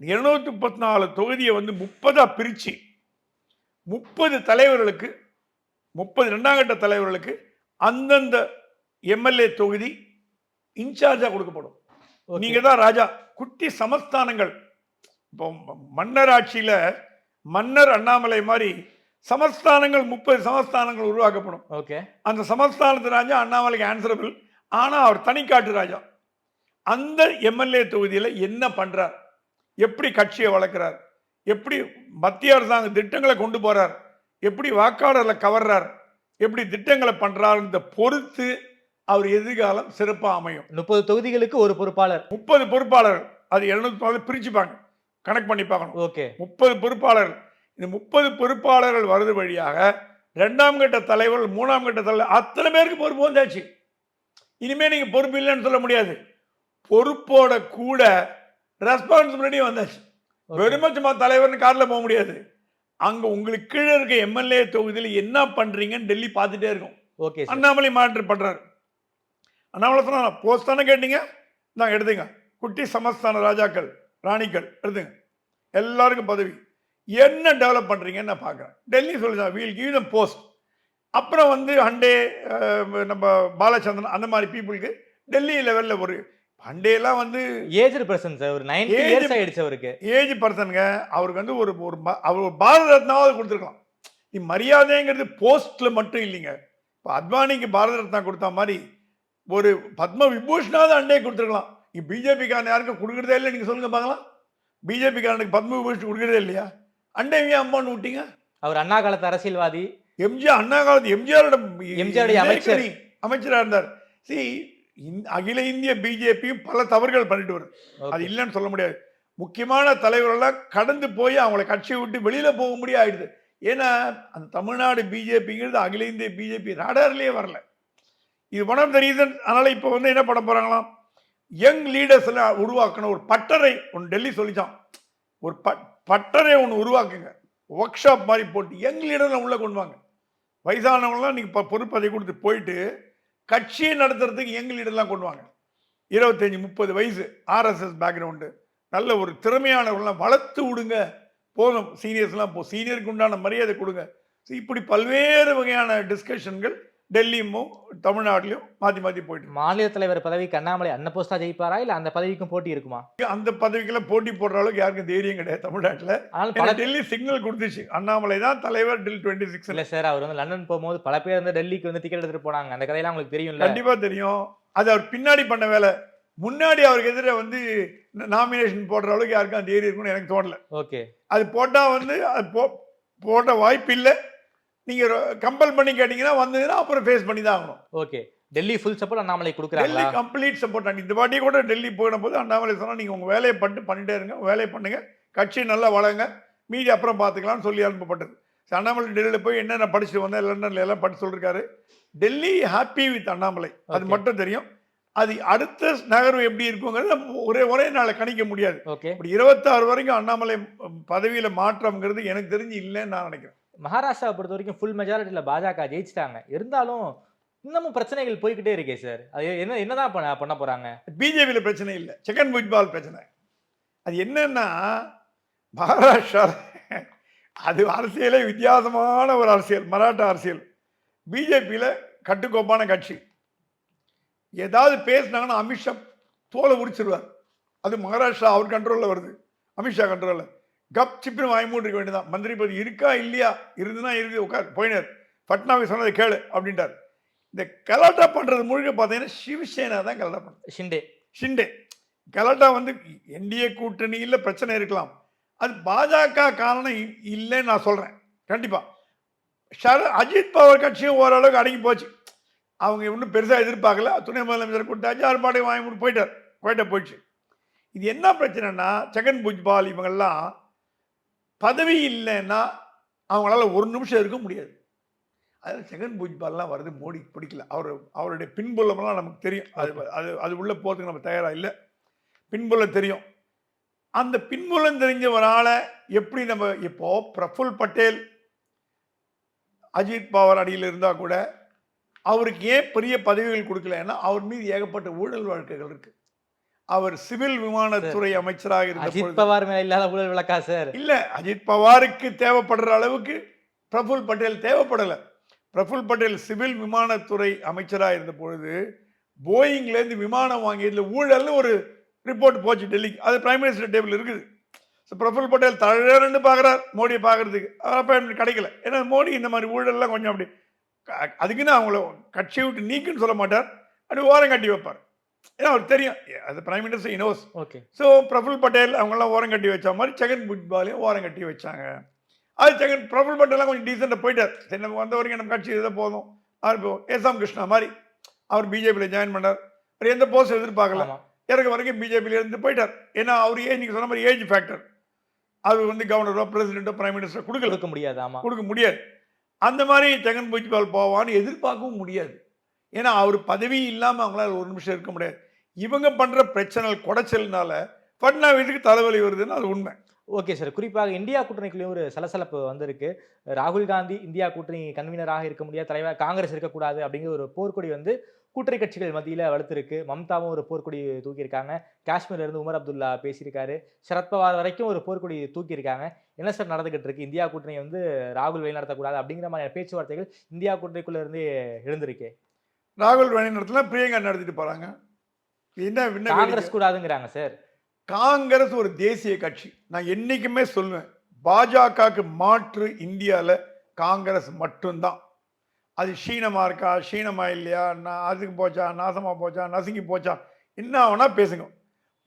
234 தொகுதியை 30 பிரித்து 30 தலைவர்களுக்கு 30 2ஆம் கட்ட தலைவர்களுக்கு அந்தந்த எம்எல்ஏ தொகுதி இன்சார்ஜா கொடுக்கப்படும். நீங்க தான் ராஜா. குட்டி சமஸ்தானங்கள். இப்போ மன்னர் ஆட்சியில மன்னர் அண்ணாமலை மாதிரி சமஸ்தானங்கள் 30 சமஸ்தானங்கள் உருவாக்கப்படும். அந்த சமஸ்தானத்து ராஜா அண்ணாமலைக்கு ஆன்சரபிள். ஆனா அவர் தனிக்காட்டு ராஜா. அந்த எம்எல்ஏ தொகுதியில் என்ன பண்றார், எப்படி கட்சியை வளர்க்கிறார், எப்படி மத்திய அரசாங்க திட்டங்களை கொண்டு போறார், எப்படி வாக்காளர்களை கவர்றார், எப்படி திட்டங்களை பண்றார் பொறுத்து அவர் எதிர்காலம் சிறப்பாக அமையும். 30 தொகுதிகளுக்கு ஒரு பொறுப்பாளர், 30 பொறுப்பாளர்கள். அது 200 பிரிச்சுப்பாங்க, கணக்கு பண்ணி பார்க்கணும். 30 பொறுப்பாளர்கள். இந்த 30 பொறுப்பாளர்கள் வருது வழியாக 2ஆம் கட்ட தலைவர்கள், 3ஆம் கட்ட தலைவர் அத்தனை பேருக்கு பொறுப்பு வந்தாச்சு. இனிமே நீங்க பொறுப்பு இல்லைன்னு சொல்ல முடியாது. பொறுப்போட கூட ரெஸ்பான்சிபிலிட்டி வந்தாச்சு. வெறுமச்சுமா தலைவர்னு காரில் போக முடியாது. அங்க உங்களுக்கு கீழே இருக்க எம்எல்ஏ தொகுதியில் என்ன பண்றீங்கன்னு டெல்லி பார்த்துட்டே இருக்கும். அண்ணாமலை மாற்று பண்றாரு. அண்ணாமலை சொன்னா, போஸ்ட் தானே கேட்டீங்க, நாங்கள் எடுத்துங்க. குட்டி சமஸ்தான ராஜாக்கள் ராணிகள் எடுத்துங்க, எல்லாருக்கும் பதவி. என்ன டெவலப் பண்றீங்கன்னு நான் பார்க்குறேன். டெல்லி சொல்லிதான் வீல் கிவ் தம் போஸ்ட். அப்புறம் ஹண்டே, நம்ம பாலச்சந்திரன், அந்த மாதிரி பீப்புளுக்கு டெல்லி லெவலில் ஒரு ஹண்டேலாம் ஏஜ் பர்சன் சார், ஒரு 90 இயர்ஸ் ஆயிடுச்சு அவருக்கு. ஏஜ் பர்சனுங்க. அவருக்கு அவர் பாரத ரத்னாவது கொடுத்துருக்கலாம். மரியாதைங்கிறது போஸ்ட்ல மட்டும் இல்லைங்க. இப்போ அத்வானிக்கு பாரத ரத்னா கொடுத்த மாதிரி ஒரு பத்ம விபூஷனாவது அண்டே கொடுத்துருக்கலாம். பிஜேபிக்காரன் யாருக்கும் கொடுக்குறதே இல்லை. நீங்க சொல்லுங்க பார்க்கலாம், பிஜேபிக்காரனுக்கு பத்ம விபூஷன் கொடுக்குறதே இல்லையா? அண்டே ஏன் அம்மான்னு விட்டீங்க? அவர் அண்ணா காலத்து அரசியல்வாதி. எம்ஜிஆர் அண்ணா காலத்து எம்ஜிஆரோட அமைச்சராக இருந்தார். அகில இந்திய பிஜேபியும் பல தவறுகள் பண்ணிட்டு வருது, அது இல்லைன்னு சொல்ல முடியாது. முக்கியமான தலைவர்கள்லாம் கடந்து போய் அவங்களை கட்சியை விட்டு வெளியில போக முடியாது ஆயிடுது. ஏன்னா அந்த தமிழ்நாடு பிஜேபிங்கிறது அகில இந்திய பிஜேபி ராடார்லயே வரல. இது ஒன் ஆஃப் த ரீசன். அதனால இப்போ என்ன பண்ண போறாங்களாம், யங் லீடர்ஸ் எல்லாம் உருவாக்கணும். ஒரு பட்டறை ஒன்று டெல்லி சொல்லிச்சான், ஒரு பட்டறை ஒன்று உருவாக்குங்க, ஒர்க் ஷாப் மாதிரி போட்டு யங் லீடர்லாம் உள்ள கொண்டு வாங்க. வயசானவங்களாம் நீங்க பொறுப்பு அதை கொடுத்து போயிட்டு கட்சியை நடத்துறதுக்கு யங் லீடர்லாம் கொண்டு வாங்க. 25-30 வயசு, ஆர்எஸ்எஸ் பேக்ரவுண்டு, நல்ல ஒரு திறமையானவர்கள்லாம் வளர்த்து விடுங்க. போதும், சீனியர்ஸ்லாம் சீனியருக்கு உண்டான மரியாதை கொடுங்க. இப்படி பல்வேறு வகையான டிஸ்கஷன்கள் டெல்லியும் தமிழ்நாட்டிலையும் மாற்றி மாற்றி போயிட்டு இருக்கு. மாநில தலைவர் பதவிக்கு அண்ணாமலை அன்னபோஸ்டா ஜெயிப்பாரா இல்ல அந்த பதவிக்கும் போட்டி இருக்குமா? அந்த பதவிக்கெல்லாம் போட்டி போடுற அளவுக்கு யாருக்கும் தைரியம் கிடையாது தமிழ்நாட்டில். ஆனால் பல டெல்லி சிக்னல் கொடுத்துச்சு, அண்ணாமலை தான் தலைவர் டில் 26. இல்ல சார், அவர் வந்து லண்டன் போகும்போது பல பேர் வந்து டெல்லிக்கு வந்து டிக்கெட் எடுத்துட்டு போனாங்க. அந்த கதையெல்லாம் உங்களுக்கு தெரியும்ல? கண்டிப்பா தெரியும். அது அவர் பின்னாடி பண்ண வேலை. முன்னாடி அவருக்கு எதிர வந்து நாமினேஷன் போடுற அளவுக்கு யாருக்கும் அந்த ஏறி இருக்குன்னு எனக்கு தோணல. ஓகே, அது போட்டா வந்து அது போட்ட வாய்ப்பு இல்லை. நீங்க கம்பல் பண்ணி கேட்டீங்கன்னா வந்ததுன்னா அப்புறம் ஃபேஸ் பண்ணி தான் ஆகணும். Okay. Delhi full support Annamalai Delhi கொடுக்குறாங்களா? Complete support. இந்த வாட்டி கூட டெல்லி போது அண்ணாமலை சொன்னா நீங்க உங்க வேலையை பண்ணிட்டே இருங்க, வேலையை பண்ணுங்க, கட்சி நல்லா வளங்க, மீதி அப்புறம் பார்த்துக்கலாம்னு சொல்லி அனுப்பப்பட்டது. அண்ணாமலை டெல்லியில் போய் என்னென்ன படிச்சுட்டு வந்தேன், லண்டன்ல எல்லாம் படிச்சு சொல்லிருக்காரு. டெல்லி ஹாப்பி வித் அண்ணாமலை, அது மட்டும் தெரியும். அது அடுத்த நகர்வு எப்படி இருக்குங்கிறது ஒரே நாளை கணிக்க முடியாது. ஓகே. இப்படி 26 வரைக்கும் அண்ணாமலை பதவியில மாற்றம்ங்கிறது எனக்கு தெரிஞ்சு இல்லைன்னு நான் நினைக்கிறேன். மகாராஷ்டிராவை பொறுத்த வரைக்கும் ஃபுல் மெஜாரிட்டியில பாஜக ஜெயிச்சிட்டாங்க. இருந்தாலும் இன்னமும் பிரச்சனைகள் போய்கிட்டே இருக்கே சார். அது என்னதான் பண்ண போறாங்க? பிஜேபியில பிரச்சனை இல்லை, செகண்ட் புஜ்பால் பிரச்சனை. அது என்னன்னா மகாராஷ்டிரா அது அரசியலே வித்தியாசமான ஒரு அரசியல், மராட்டா அரசியல். பிஜேபியில கட்டுக்கோப்பான கட்சி. ஏதாவது பேசினாங்கன்னா அமித்ஷா தோலை உரிச்சிருவார். அது மகாராஷ்டிரா அவர் கண்ட்ரோலில் வருது, அமித்ஷா கண்ட்ரோலில். கப் சிப்பின்னு வாங்கி மூட்டு இருக்க வேண்டியதான். மந்திரி பதவி இருக்கா இல்லையா, இருக்குதுன்னா இருக்குது, உட்கார் போயினார். பட்னாவிஸ் சொன்னதை கேளு அப்படின்ட்டார். இந்த கலாட்டா பண்ணுறது முழுக்க பார்த்தீங்கன்னா சிவசேனா தான் கலாட்டா பண்ணுறது. ஷிண்டே கலாட்டா வந்து என்டிஏ கூட்டணியில் பிரச்சனை இருக்கலாம், அது பாஜக காரணம் இல்லைன்னு நான் சொல்கிறேன். கண்டிப்பாக அஜித் பவார் கட்சியும் ஓரளவுக்கு அடங்கி போச்சு. அவங்க ஒன்றும் பெருசாக எதிர்பார்க்கல. துணை முதலமைச்சர் கூட்டாச்சு, ஆர்ப்பாட்டம் வாங்கி மூட்டு போயிடுச்சு. இது என்ன பிரச்சனைனா செகண்ட் புஜ்பால் இவங்கெல்லாம் பதவி இல்லைன்னா அவங்களால ஒரு நிமிஷம் இருக்க முடியாது. அதில் செகண்ட் புஜ்பால்லாம் வருது மோடி பிடிக்கல. அவருடைய பின்புலமெல்லாம் நமக்கு தெரியும். அது உள்ளே போகிறதுக்கு நம்ம தயாராக இல்லை. பின்புலம் தெரியும். அந்த பின்புலம் தெரிஞ்ச ஒரு ஆளை எப்படி நம்ம இப்போ பிரஃபுல் பட்டேல் அஜித் பவார் அடியில் இருந்தால் கூட அவருக்கு ஏன் பெரிய பதவிகள் கொடுக்கலன்னா அவர் மீது ஏகப்பட்ட ஊழல் வழக்குகள் இருக்கு. அவர் சிவில் விமானத்துறை அமைச்சராக இருந்த அஜித் பவார் மேல இல்லாத ஊழல் வழக்கா சார்? இல்ல, அஜித் பவாருக்கு தேவைப்படுற அளவுக்கு பிரஃபுல் பட்டேல் தேவைப்படலை. பிரஃபுல் பட்டேல் சிவில் விமானத்துறை அமைச்சராக இருந்த பொழுது போயிங்லேருந்து விமானம் வாங்கியதில் ஊழல்னு ஒரு ரிப்போர்ட் போச்சு டெல்லிக்கு. அது பிரைம் மினிஸ்டர் டேபிள் இருக்குது. ஸோ பிரஃபுல் பட்டேல் தழன்னு பார்க்குறார் மோடியை பார்க்கறதுக்கு, அப்பாயின்மெண்ட் கிடைக்கல. ஏன்னா மோடி இந்த மாதிரி ஊழல்லாம் கொஞ்சம் அப்படி அதுக்குன்னு அவங்கள கட்சியை விட்டு நீக்குன்னு சொல்ல மாட்டார், அப்படி ஓரம் கட்டி வைப்பார். ஏன்னா அவருக்கு தெரியும், அது prime minister knows. Okay. So Praful Patel அவங்கெல்லாம் ஓரம் கட்டி வச்ச மாதிரி செகண்ட் புஜ்பாலையும் ஓரம் கட்டி வச்சாங்க. அது பிரஃபுல் பட்டேலாம் கொஞ்சம் டீசெண்டாக போயிட்டார். சரி, நம்ம வந்த வரைக்கும் நம்ம கட்சி இதை போதும். அவர் இப்போ ஏசாம் கிருஷ்ணா மாதிரி அவர் பிஜேபியில் ஜாயின் பண்ணார். அவர் எந்த போஸ்ட் எதிர்பார்க்கல, இறக்க வரைக்கும் பிஜேபியில் இருந்து போயிட்டார். ஏன்னா அவர் நீங்கள் சொன்ன மாதிரி ஏஜ் ஃபேக்டர். அவர் வந்து கவர்னரோ பிரசிடென்ட்டோ பிரைம் மினிஸ்டர் கொடுக்க முடியாது. கொடுக்க முடியாது. அந்த மாதிரி செகண்ட் புஜ்பால் போவான்னு எதிர்பார்க்கவும் முடியாது. ஏன்னா அவர் பதவி இல்லாமல் அவங்களால ஒரு நிமிஷம் இருக்க முடியாது. இவங்க பண்ணுற பிரச்சனை குடைச்சல்னால ஃபட்னாவிஸுக்கு தலைவலி வருதுன்னு அது உண்மை. Okay sir. குறிப்பாக இந்தியா கூட்டணிக்குள்ளேயும் ஒரு சலசலப்பு வந்திருக்கு. ராகுல் காந்தி இந்தியா கூட்டணி கன்வீனராக இருக்க முடியாது, தலைவர் காங்கிரஸ் இருக்கக்கூடாது அப்படிங்கிற ஒரு போர்க்கொடி வந்து கூட்டணி கட்சிகள் மத்தியில் வளர்த்துருக்கு. மம்தாவும் ஒரு போர்க்கொடி தூக்கியிருக்காங்க. காஷ்மீர்ல இருந்து உமர் அப்துல்லா பேசியிருக்காரு. சரத்பவார் வரைக்கும் ஒரு போர்க்கொடி தூக்கியிருக்காங்க. என்ன சார் நடந்துகிட்டு இருக்கு? இந்தியா கூட்டணி வந்து ராகுல் வழிநடத்தக்கூடாது அப்படிங்கிற மாதிரி பேச்சுவார்த்தைகள் இந்தியா கூட்டணிக்குள்ள இருந்து எழுந்திருக்கு. ராகுல் வழிநடத்தலாம், பிரியங்கா நடத்திட்டு போறாங்க. என்ன காங்கிரஸ் கூடாதுங்கிறாங்க சார். காங்கிரஸ் ஒரு தேசிய கட்சி. நான் என்னைக்குமே சொல்லுவேன், பாஜகவுக்கு மாற்று இந்தியாவில் காங்கிரஸ் மட்டும்தான். அது ஷீனமா இருக்கா, ஷீனமா இல்லையா, அதுக்கு போச்சா, நாசமாக போச்சா, நசுங்கி போச்சா, என்ன ஆகுனா பேசுங்க.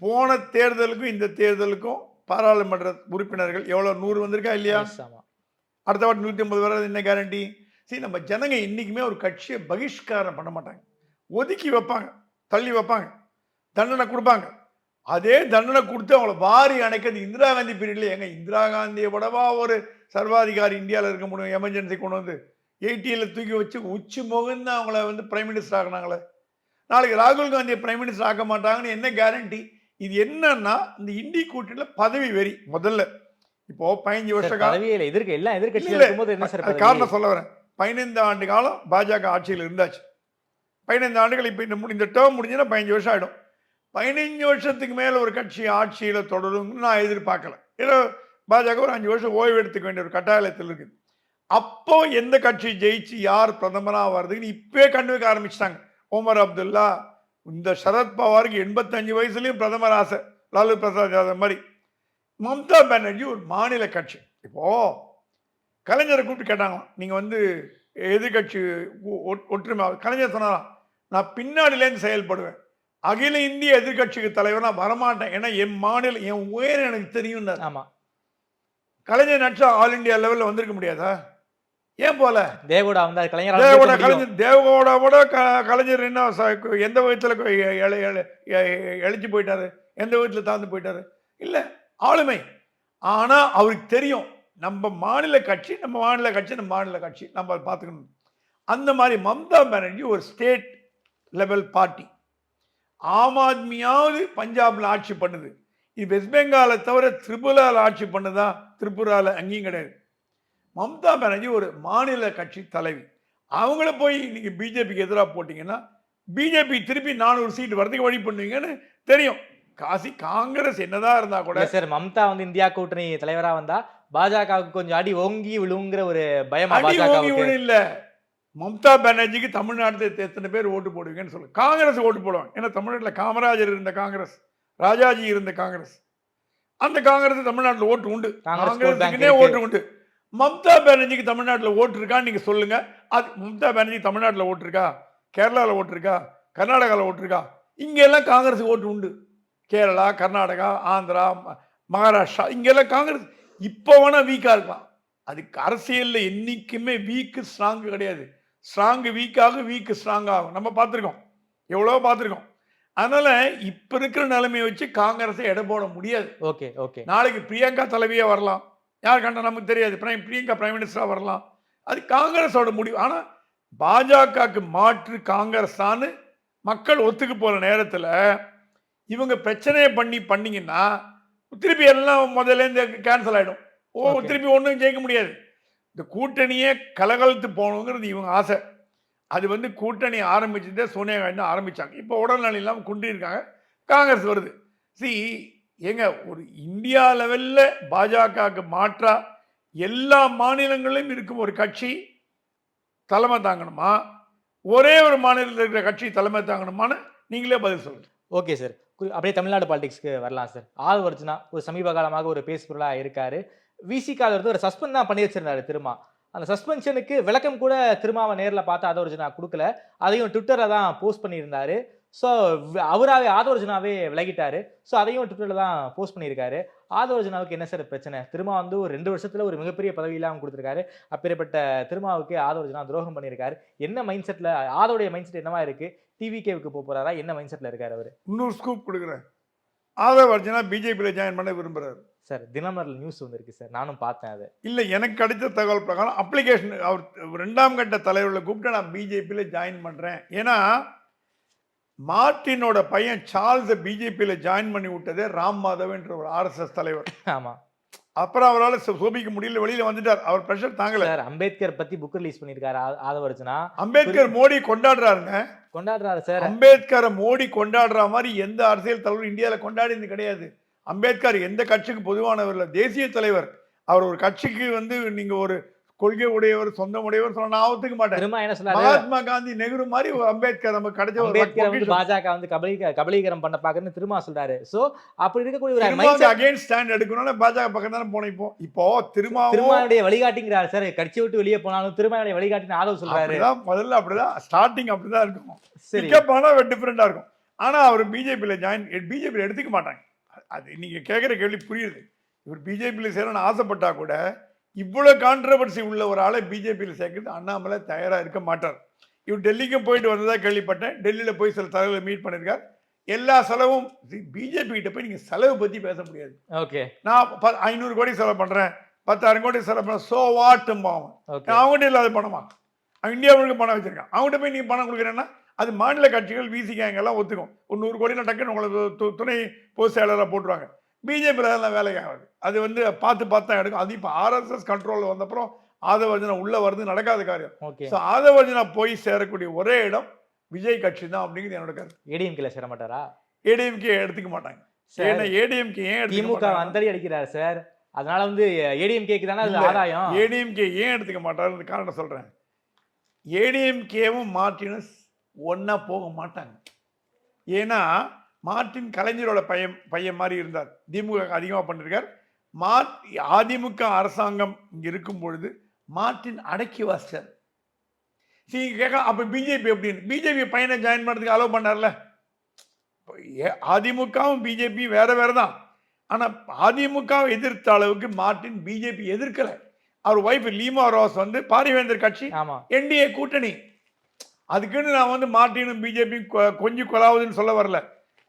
போன தேர்தலுக்கும் இந்த தேர்தலுக்கும் பாராளுமன்ற உறுப்பினர்கள் எவ்வளோ 100 வந்திருக்கா இல்லையா? அடுத்த வாட்டி 150 வர்றது என்ன கேரண்டி? சரி, நம்ம ஜனங்க இன்றைக்குமே ஒரு கட்சியை பகிஷ்காரம் பண்ண மாட்டாங்க, ஒதுக்கி வைப்பாங்க, தள்ளி வைப்பாங்க, தண்டனை கொடுப்பாங்க. அதே தண்டனை கொடுத்து அவங்கள வாரி அணைக்கிறது இந்திரா காந்தி பீரியட்ல. எங்க இந்திரா காந்தியை விடவா ஒரு சர்வாதிகாரி இந்தியாவில் இருக்க முடியும்? எமர்ஜென்சி கொண்டு வந்து 80ல் தூக்கி வச்சு உச்சி முகந்து அவங்கள வந்து பிரைம் மினிஸ்டர் ஆகினாங்களே. நாளைக்கு ராகுல் காந்தியை பிரைம் மினிஸ்டர் ஆக்க மாட்டாங்கன்னு என்ன கேரண்டி? இது என்னன்னா இந்த இந்தி கூட்டணியில் பதவி வெறி. முதல்ல இப்போ 15 வருஷ காரணம் சொல்ல வரேன். 15 ஆண்டு காலம் பாஜக ஆட்சியில் இருந்தாச்சு. 15 ஆண்டுகள். இப்போ இந்த டேர்ம் முடிஞ்சுன்னா 15 வருஷம் ஆகிடும். 15 வருஷத்துக்கு மேலே ஒரு கட்சி ஆட்சியில் தொடரும்னு நான் எதிர்பார்க்கல. ஏன்னா பாஜக ஒரு 5 வருஷம் ஓய்வு எடுத்துக்க வேண்டிய ஒரு கட்டாயத்தில் இருக்குது. அப்போ எந்த கட்சி ஜெயிச்சு யார் பிரதமராக வர்றதுன்னு இப்பவே கண்டு வைக்க ஆரம்பிச்சிட்டாங்க. ஓமர் அப்துல்லா, இந்த சரத்பவாருக்கு 85 வயசுலயும் பிரதமர் ஆசை, லாலு பிரசாத் யாதவ் மாதிரி. மம்தா பானர்ஜி ஒரு மாநில கட்சி. இப்போ கலைஞரை கூப்பிட்டு கேட்டாங்களாம், நீங்க வந்து எதிர்கட்சி ஒற்றுமை. கலைஞர் சொன்னாராம், நான் பின்னாடிலேருந்து செயல்படுவேன், அகில இந்திய எதிர்கட்சிக்கு தலைவர் நான் வரமாட்டேன், ஏன்னா என் மாநில என் உயரம் எனக்கு தெரியும். ஆமா, கலைஞர் நடிச்சா ஆல் இந்தியா லெவல்ல வந்திருக்க முடியாதா? ஏன் போல? தேவகவுடா வந்தார், தேவகவுடாவோட கலைஞர் என்ன எந்த விதத்துல எழுச்சி போயிட்டாரு, எந்த விதத்துல தாழ்ந்து போயிட்டாரு? இல்ல, ஆளுமை. ஆனா அவருக்கு தெரியும் நம்ம மாநில கட்சி நம்ம பார்த்துக்கணும். அந்த மாதிரி மம்தா பானர்ஜி ஒரு ஸ்டேட் லெவல் பார்ட்டி. ஆம் ஆத்மியாவது பஞ்சாப்ல ஆட்சி பண்ணுது, இது வெஸ்ட் பெங்காலை தவிர திரிபுரால ஆட்சி பண்ணுதா? திரிபுரால அங்கேயும் கிடையாது. மம்தா பானர்ஜி ஒரு மாநில கட்சி தலைவி. அவங்கள போய் நீங்க பிஜேபிக்கு எதிராக போட்டீங்கன்னா பிஜேபி திருப்பி 400 சீட் வரதுக்கு வழி பண்ணுவீங்கன்னு தெரியும். காங்கிரஸ் என்னதான் இருந்தா கூட சார், மம்தா வந்து இந்தியா கூட்டணி தலைவரா வந்தா பாஜகவுக்கு கொஞ்சம் அடி ஓங்கி விழுங்கிற ஒரு பயமா? இல்ல, மம்தா பானர்ஜிக்கு தமிழ்நாட்டில் எத்தனை பேர் ஓட்டு போடுவீங்கன்னு சொல்லு. காங்கிரஸ் ஓட்டு போடுவாங்க. ஏன்னா தமிழ்நாட்டில் காமராஜர் இருந்த காங்கிரஸ், ராஜாஜி இருந்த காங்கிரஸ், அந்த காங்கிரஸ் தமிழ்நாட்டில் ஓட்டு உண்டு, காங்கிரஸுக்குன்னே ஓட்டு உண்டு. மம்தா பானர்ஜிக்கு தமிழ்நாட்டில் ஓட்டு இருக்கான்னு நீங்க சொல்லுங்க. அது மம்தா பானர்ஜி தமிழ்நாட்டில் ஓட்டு இருக்கா, கேரளாவில் ஓட்டு இருக்கா, கர்நாடகாவில் ஓட்டு இருக்கா? இங்க எல்லாம் காங்கிரஸ் ஓட்டு உண்டு. கேரளா, கர்நாடகா, ஆந்திரா, மகாராஷ்டிரா, இங்கெல்லாம் காங்கிரஸ் இப்போ வேணா வீக்கா இருக்கலாம். அதுக்கு அரசியல்ல என்னைக்குமே வீக்கு ஸ்ட்ராங் கிடையாது. ஸ்ட்ராங் வீக்காக, வீக்கு ஸ்ட்ராங் ஆகும். நம்ம பார்த்துருக்கோம், எவ்வளோ பார்த்துருக்கோம். அதனால இப்ப இருக்கிற நிலைமையை வச்சு காங்கிரஸை எடை போட முடியாது. Okay okay. நாளைக்கு பிரியங்கா தலைவியா வரலாம், யார் கண்டா நமக்கு தெரியாது. பிரியங்கா பிரைம் மினிஸ்டரா வரலாம், அது காங்கிரஸோட முடிவு. ஆனா பாஜகவுக்கு மாற்று காங்கிரஸ் தான் மக்கள் ஒத்துக்கு போற நேரத்தில் இவங்க பிரச்சனையை பண்ணீங்கன்னா திருப்பி எல்லாம் முதல்ல இருந்து கேன்சல் ஆயிடும். திருப்பி ஒன்றும் ஜெயிக்க முடியாது. இந்த கூட்டணியே கலகலத்து போகணுங்கிறது இவங்க ஆசை. அது வந்து கூட்டணி ஆரம்பிச்சுட்டு சோனியா காந்தி ஆரம்பிச்சாங்க. இப்போ உடல்நலம் இல்லாமல் குண்டிருக்காங்க, காங்கிரஸ் வருது. ஏங்க, ஒரு இந்தியா லெவல்ல பாஜகவுக்கு மாற்றா எல்லா மாநிலங்களிலும் இருக்கும் ஒரு கட்சி தலைமை தாங்கணுமா, ஒரே ஒரு மாநிலத்தில் இருக்கிற கட்சி தலைமை தாங்கணுமான்னு நீங்களே பதில் சொல்லுங்க. ஓகே சார், அப்படியே தமிழ்நாடு பாலிடிக்ஸ்க்கு வரலாம் சார். ஆதவ் அர்ஜுனா ஒரு சமீப காலமாக ஒரு பேசுபொருளா இருக்காரு. விசிகால இருந்து ஒரு சஸ்பெண்ட் தான் பண்ணி வச்சிருந்தாரு திருமா. அந்த சஸ்பென்ஷனுக்கு விளக்கம் கூட திருமாவை நேரில் பார்த்து ஆதவ் அர்ஜுனா கொடுக்கல, அதையும் ட்விட்டரில் தான் போஸ்ட் பண்ணியிருந்தாரு. ஸோ அவராகவே ஆதவ் அர்ஜுனாவே விலகிட்டாரு. ஸோ அதையும் ட்விட்டரில் தான் போஸ்ட் பண்ணியிருக்காரு. ஆதவ் அர்ஜுனாவுக்கு என்ன சார் பிரச்சனை? திருமா வந்து ஒரு 2 வருஷத்துல ஒரு மிகப்பெரிய பதவியெல்லாம் கொடுத்துருக்காரு. அப்பேற்பட்ட திருமாவுக்கு ஆதவ் அர்ஜுனா துரோகம் பண்ணியிருக்காரு. என்ன மைண்ட் செட்ல ஆதவுடைய மைண்ட் செட் என்னவா இருக்கு? டிவிகேவுக்கு போறாரா? என்ன மைண்ட் செட்ல இருக்காரு அவரு? இன்னொரு ஸ்கூப் கொடுக்குறேன். ஆதவ் அர்ஜுனா பிஜேபியில் ஜாயின் பண்ண விரும்புறாரு சார். தினமலர் நியூஸ் வந்திருக்கு சார், நானும் பார்த்தேன். அது இல்லை, எனக்கு கிடைச்ச தகவல் பிரகாரம் அப்ளிகேஷன் அவர் 2ஆம் கட்ட தலைவர்களை கூப்பிட்டு நான் பிஜேபியில் ஜாயின் பண்ணுறேன். ஏன்னா மார்டினோட பையன் சார்ல்ஸை பிஜேபியில் ஜாயின் பண்ணி விட்டதே ராம் மாதவ் என்ற ஒரு RSS தலைவர். ஆமாம். அப்புறம் அவரால் சோபிக்க முடியல, வெளியில வந்துட்டார். அவர் பிரஷர் தாங்கல. சார், அம்பேத்கர் பத்தி புக் ரிலீஸ் பண்ணிருக்காரு ஆதவ் அர்ஜுனா. அம்பேத்கர் மோடி கொண்டாடுறாருங்க, கொண்டாடுறாரு சார். அம்பேத்கரை மோடி கொண்டாடுற மாதிரி எந்த அரசியல் தலைவர் இந்தியாவில் கொண்டாடினது கிடையாது. அம்பேத்கர் எந்த கட்சிக்கு பொதுவானவர் இல்லை, தேசிய தலைவர். அவர் ஒரு கட்சிக்கு வந்து நீங்க ஒரு கொள்கை உடையவர், சொந்தம் உடையவர் சொன்ன நான் ஒத்துக்க மாட்டேன். மகாத்மா காந்தி, நெஹ்ரு மாதிரி அம்பேத்கர் நமக்கு கிடைச்ச ஒரு பாஜக வந்து கபலீகரம் பண்ண பாக்குறேன்னு திருமா சொல்றாரு. சோ அப்படி இருக்கக்கூடிய ஒரு அகைன்ஸ்ட் ஸ்டாண்ட் எடுக்கணும்னா பாஜக பக்கம் தானே போனோம். இப்போ திருமாவுடைய வழிகாட்டிங்கிறாரு சார். கட்சி விட்டு வெளியே போனாலும் திருமாவுடைய வழிகாட்டின்னு ஆதவ் சொல்றாரு. முதல்ல அப்படிதான் ஸ்டார்டிங் அப்படிதான் இருக்கும். பிக்கப் ஆனா டிஃபரெண்டா இருக்கும். ஆனா அவர் பிஜேபியில் எடுத்துக்க மாட்டாங்க. அது நீங்க கேட்குற கேள்வி புரியுது. இவர் பிஜேபியில் சேரணும்னு ஆசைப்பட்டா கூட இவ்வளவு கான்ட்ரவர்சி உள்ள ஒரு ஆளை பிஜேபியில் சேர்க்கறது அண்ணாமலை தயாரா இருக்க மாட்டார். இவர் டெல்லிக்கும் போயிட்டு வந்ததா கேள்விப்பட்டேன். டெல்லியில போய் சில தலைவர்களை மீட் பண்ணியிருக்கார். எல்லா செலவும் பிஜேபி கிட்ட போய் நீங்க செலவு பத்தி பேச முடியாது. ஓகே, நான் 500 கோடி செலவு பண்றேன், 10,000 கோடி செலவு பண்றேன், சோ வாட்டும் அவங்ககிட்ட இல்லாத பணமா? இந்தியா முழுக்க பணம் வச்சிருக்கான், அவங்ககிட்ட போய் நீங்க பணம் கொடுக்குறேன்னா அது மாநில கட்சிகள் விசிகாங்க எல்லாம் ஒத்துக்கும். ஒரு 100 கோடி டக்குன்னு உங்களை துணை பொதுச் செயலராக போட்டுருவாங்க. பிஜேபியில் அதெல்லாம் வேலைக்கு ஆகாது. அது வந்து பார்த்து தான் எடுக்கும். அது இப்போ RSS கண்ட்ரோலில் வந்தப்புறம் ஆதவ் அர்ஜுனா உள்ள வருது, நடக்காத காரியம். ஸோ ஆதவ் அர்ஜுனா போய் சேரக்கூடிய ஒரே இடம் விஜய் கட்சி தான் அப்படிங்கிறது என்னோட கருத்து. ஏடிஎம்கே சேர மாட்டாரா? ஏடிஎம்கே எடுத்துக்க மாட்டாங்க. ஏன்னா ஏடிஎம்கே ஏன் திமுக அந்தடி அடிக்கிறார் சார். அதனால வந்து ஏடிஎம்கேக்கு தானே அது இல்ல, ஆதாயம். ஏடிஎம்கே ஏன் எடுத்துக்க மாட்டாருன்னு காரணம் சொல்றேன். ஏடிஎம்கேவும் மார்ட்டினும் ஒண்ணா போக மாட்டாங்க. ஏன்னா மார்ட்டின் கலைஞரோட பையன் மாதிரி இருந்தார். திமுக அதிகமா பண்ணிருக்கார். அதிமுக அரசாங்கம் இங்க இருக்கும் பொழுது மார்ட்டின் அடக்கி வாசிச்சார். அப்ப பிஜேபி எப்படின்னு, பிஜேபி பையனை ஜாயின் பண்றதுக்கு அலோவ் பண்ணார்ல. அதிமுகவும் பிஜேபி வேற வேற தான். ஆனா அதிமுகவை எதிர்த்த அளவுக்கு மார்ட்டின் பிஜேபி எதிர்க்கல. அவர் ஒய்ஃப் லீமா ரோஸ் வந்து பாரிவேந்தர் கட்சி என்டிஏ கூட்டணி. அதுக்குன்னு நான் வந்து மார்ட்டினும் பிஜேபி கொஞ்சம் கொலாவதுன்னு சொல்ல வரல,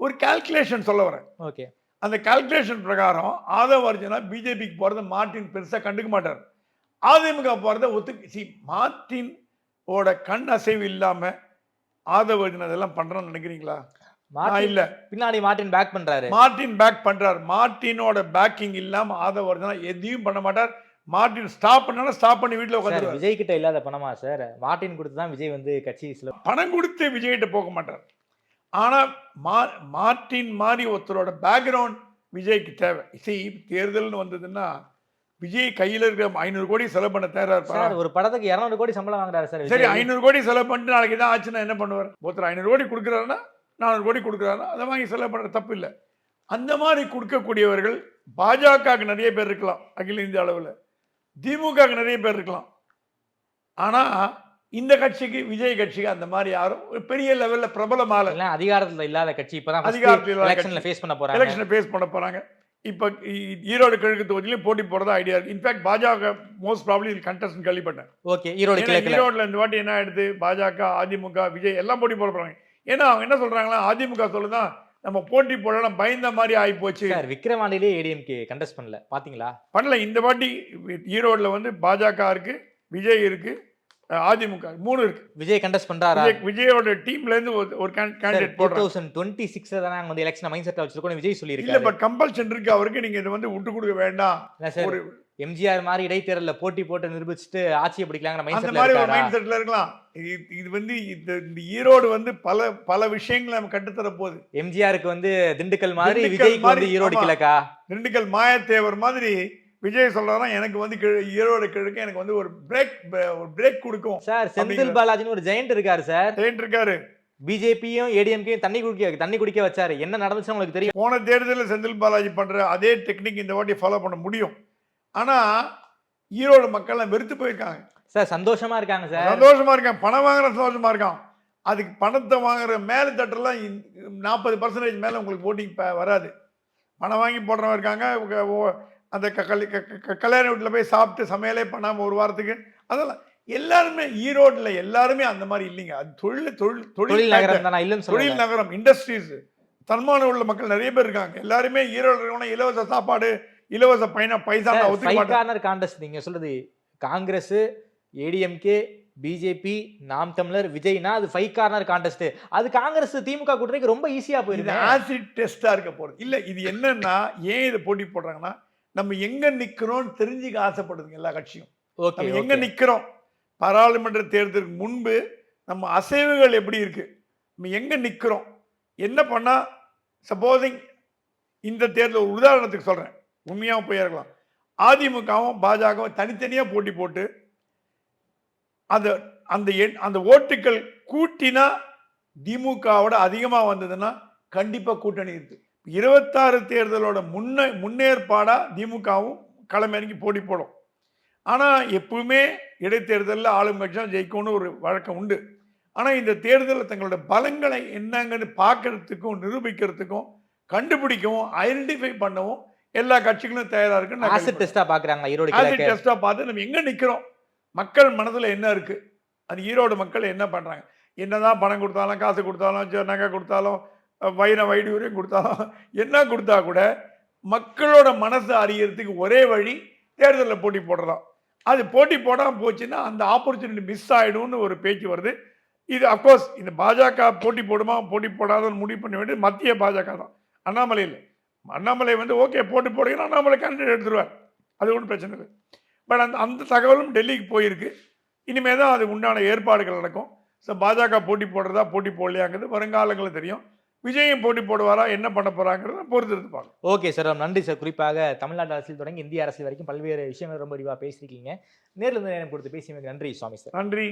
ஒரு கால்குலேஷன் சொல்ல வரேன். ஓகே, அந்த கால்குலேஷன் பிரகாரம் ஆதவ அர்ஜுனா பிஜேபிக்கு போறத மார்ட்டின் பெருசா கண்டுக்க மாட்டார். அதிமுக போறத ஒத்துக்கு மார்ட்டின் ஓட கண் அசைவு இல்லாம ஆதவ அர்ஜுனா இதெல்லாம் பண்றான்னு நினைக்கிறீங்களா? இல்ல, பின்னாடி மார்ட்டின் பேக் பண்றாரு. மார்ட்டின் பேக் பண்றாரு. மார்ட்டினோட பேக்கிங் இல்லாம ஆதவ அர்ஜுனா எதையும் பண்ண மாட்டார். மார்ட்டின் ஸ்டாப் பண்ணாலும் ஸ்டாப் பண்ணி வீட்டுல உட்கார்ந்து. விஜய் கிட்ட இல்லாத பணமா சார்? மார்ட்டின் கொடுத்து தான் விஜய் வந்து கட்சி பணம் கொடுத்து விஜய் கிட்ட போக மாட்டார். ஆனா மார்ட்டின் மாதிரி ஒருத்தரோட பேக்ரவுண்ட் விஜய்க்கு தேவை. தேர்தல்னு வந்ததுன்னா விஜய் கையில இருக்கிற 500 கோடி செலவு பண்ண தயாரா இருப்பார். ஒரு படத்துக்கு 200 கோடி சம்பளம் வாங்குறாரு சார். சரி, 500 கோடி செலவு பண்ணிட்டு நாளைக்கு தான் ஆச்சுன்னா என்ன பண்ணுவார்? ஒருத்தர் 500 கோடி கொடுக்குறாருன்னா 400 கோடி கொடுக்குறாருன்னா அதை வாங்கி செலவு பண்ற தப்பு இல்லை. அந்த மாதிரி கொடுக்கக்கூடியவர்கள் பாஜகவுக்கு நிறைய பேர் இருக்கலாம், அகில இந்திய அளவில் திமுக நிறைய பேர் இருக்கலாம். ஆனா இந்த கட்சிக்கு, விஜய் கட்சிக்கு அந்த மாதிரி யாரும் பெரிய லெவல்ல பிரபலமான அதிகாரத்துல இல்லாத கட்சி இப்பதான் அதிகாரத்துல எலெக்ஷன்ல ஃபேஸ் பண்ண போறாங்க. எலெக்ஷனை ஃபேஸ் பண்ண போறாங்க. இப்ப ஈரோடு கிழக்கு தொகுதியிலும் போட்டி போறதா ஐடியா இருக்கு. இன்ஃபேக்ட் பாஜக மோஸ்ட் ப்ராபபிலி கண்டெஸ்ட் கேள்விப்பட்டேன். ஓகே, ஈரோடுல இந்த வாட்டி என்ன ஆயிடுது, பாஜக, அதிமுக, விஜய் எல்லாம் போட்டி போட போறாங்க. ஏன்னா அவங்க என்ன சொல்றாங்களா, அதிமுக சொல்லுதான் நம்ம போட்டி போடலாம் பயந்த மாதிரி ஆகி போச்சு. விக்கிரவாண்டிலே ஏடிஎம்கே கண்டெஸ்ட் பண்ணல, பாத்தீங்களா? பண்ணல. இந்த வாட்டி ஈரோடுல வந்து பாஜக இருக்கு, விஜய் இருக்கு, அதிமுக 3 இருக்கு. விஜய் கண்டெஸ்ட் பண்றாரா? விஜயோட டீம்ல இருந்து ஒரு கேண்டிடேட் போடுறாங்க. 2026 தான் நாங்க வந்து எலெக்ஷன் மைண்ட் செட்ல வச்சிருக்கோம் விஜய் சொல்லியிருக்காரு. இல்ல, பட் கம்பல்ஷன் இருக்கு அவருக்கு. நீங்க இத வந்து விட்டு கொடுக்க வேண்டாம். ஒரு எம்ஜிஆர் மாதிரி இடைத்தேர்தல்ல போட்டி போட்டு நிரூபிச்சிட்டு ஆட்சியை பிடிக்கலாங்கிற மைண்ட் செட்ல அந்த மாதிரி ஒரு மைண்ட் செட்ல இருக்கலாம். இது வந்து இந்த ஈரோடு வந்து பல விஷயங்களை நம்ம கட்டுத்தர போகுது. எம்ஜிஆருக்கு வந்து திண்டுக்கல் மாதிரி விஜய்க்கு வந்து ஈரோடு கிழக்கா? திண்டுக்கல் மாயத்தேவர் மாதிரி விஜய் சொல்றாரா, எனக்கு வந்து ஈரோடு கிழக்கு எனக்கு வந்து ஒரு பிரேக் கொடுக்கும் சார். செந்தில் பாலாஜின்னு ஒரு ஜெயண்ட் இருக்காரு சார். ஜெயண்ட் இருக்காரு. பிஜேபியும் ஏடிஎம்கேயும் தண்ணி குடிக்க வச்சாரு. என்ன நடந்துச்சு உங்களுக்கு தெரியும்? போன தேர்தலில் செந்தில் பாலாஜி பண்ற அதே டெக்னிக் இந்த வாட்டி ஃபாலோ பண்ண முடியும். ஆனா ஈரோடு மக்கள் வெறுத்து போயிருக்காங்க சார். சந்தோஷமா இருக்காங்க சார். சந்தோஷமா இருக்காங்க. பணம் வாங்குற சந்தோஷமா இருக்கான். அதுக்கு பணத்தை வாங்குற மேல தட்டெல்லாம் 40% மேல உங்களுக்கு ஓட்டிங் வராது. பணம் வாங்கி போடுறவங்க இருக்காங்க. அந்த கல்யாண வீட்டில் போய் சாப்பிட்டு சமையலே பண்ணாமல் ஒரு வாரத்துக்கு, அதெல்லாம் எல்லாருமே ஈரோட்டில் எல்லாருமே அந்த மாதிரி இல்லைங்க. அது தொழில் நகரம், இண்டஸ்ட்ரீஸ், தன்மானம் உள்ள மக்கள் நிறைய பேர் இருக்காங்க. எல்லாருமே ஈரோடு இருக்கணும். இலவச சாப்பாடு, இலவச பைசா கான்டெஸ்ட் நீங்க சொல்றது காங்கிரஸ், ஏடிஎம்கே, பிஜேபி, நாம் தமிழர், விஜய்னா அது 5 கார்னர் கான்டெஸ்ட். அது காங்கிரஸ் திமுக கூட்டணிக்கு ரொம்ப ஈஸியா போயிருக்கு. ஆசிட் டெஸ்டா இருக்க போறது இல்ல. இது என்னன்னா, ஏன் இதை போட்டி போடுறாங்கன்னா, நம்ம எங்க நிக்கிறோம் தெரிஞ்சுக்க ஆசைப்படுதுங்க எல்லா கட்சியும். நம்ம எங்க நிக்கிறோம், பாராளுமன்ற தேர்தலுக்கு முன்பு நம்ம அசைவுகள் எப்படி இருக்கு, நம்ம எங்க நிக்கிறோம், என்ன பண்ணா சப்போசிங் இந்த தேர்தல் ஒரு உதாரணத்துக்கு சொல்றேன், உண்மையாக போய் இருக்கலாம். அதிமுகவும் பாஜகவும் தனித்தனியா போட்டி போட்டு அந்த ஓட்டுகள் கூட்டினா திமுகவோட அதிகமா வந்ததுன்னா கண்டிப்பா கூட்டணி இருக்கு. 26 தேர்தலோட முன்னேற்பாடா திமுகவும் களமிறங்கி போட்டி போடும். ஆனா எப்பவுமே இடைத்தேர்தலில் ஆளும் கட்சியும் ஜெயிக்கும்னு ஒரு வழக்கம் உண்டு. ஆனா இந்த தேர்தலில் தங்களோட பலங்களை என்னங்கன்னு பார்க்கறதுக்கும் நிரூபிக்கிறதுக்கும் கண்டுபிடிக்கவும் ஐடென்டிஃபை பண்ணவும் எல்லா கட்சிகளும் தயாரா இருக்கு. ஆசிட் டெஸ்டா பாக்குறாங்க. ஈரோடு ஆசிட் டெஸ்டா பார்த்து நம்ம எங்க நிக்கிறோம், மக்கள் மனதுல என்ன இருக்கு, அது ஈரோடு மக்கள் என்ன பண்றாங்க, என்னதான் பணம் கொடுத்தாலும், காசு கொடுத்தாலும், நகை கொடுத்தாலும், வைடூரியம் கொடுத்தாலும், என்ன கொடுத்தா கூட மக்களோட மனசு அறியறதுக்கு ஒரே வழி தேர்தலில் போட்டி போடுறதான். அது போட்டி போடாமல் போச்சுன்னா அந்த ஆப்பர்ச்சுனிட்டி மிஸ் ஆயிடும்னு ஒரு பேச்சு வருது. இது அப்கோர்ஸ் இந்த பாஜக போட்டி போடுமா போட்டி போடாதன்னு முடிவு பண்ண வேண்டியது மத்திய பாஜக தான், அண்ணாமலை இல்லை. அண்ணாமலை வந்து ஓகே போட்டி போடுங்கன்னா அண்ணாமலை கேண்டிடேட் எடுத்துருவார், அது ஒன்றும் பிரச்சனை இல்லை. பட் அந்த தகவலும் டெல்லிக்கு போயிருக்கு. இனிமே தான் அது உண்டான ஏற்பாடுகள் நடக்கும். ஸோ பாஜக போட்டி போடுறதா போட்டி போடலையாங்கிறது வருங்காலங்களில் தெரியும். விஜயும் போட்டி போடுவாரா, என்ன பண்ண போறாங்கிறத பொறுத்து இருப்பாங்க. ஓகே சார், ரொம்ப நன்றி சார். குறிப்பாக தமிழ்நாடு அரசியல் தொடங்கி இந்திய அரசியல் வரைக்கும் பல்வேறு விஷயங்கள் ரொம்ப விரிவாக பேசியிருக்கீங்க. நேர்ல இருந்து நேரம் கொடுத்து பேசியமைக்கு நன்றி சுவாமி சார். நன்றி.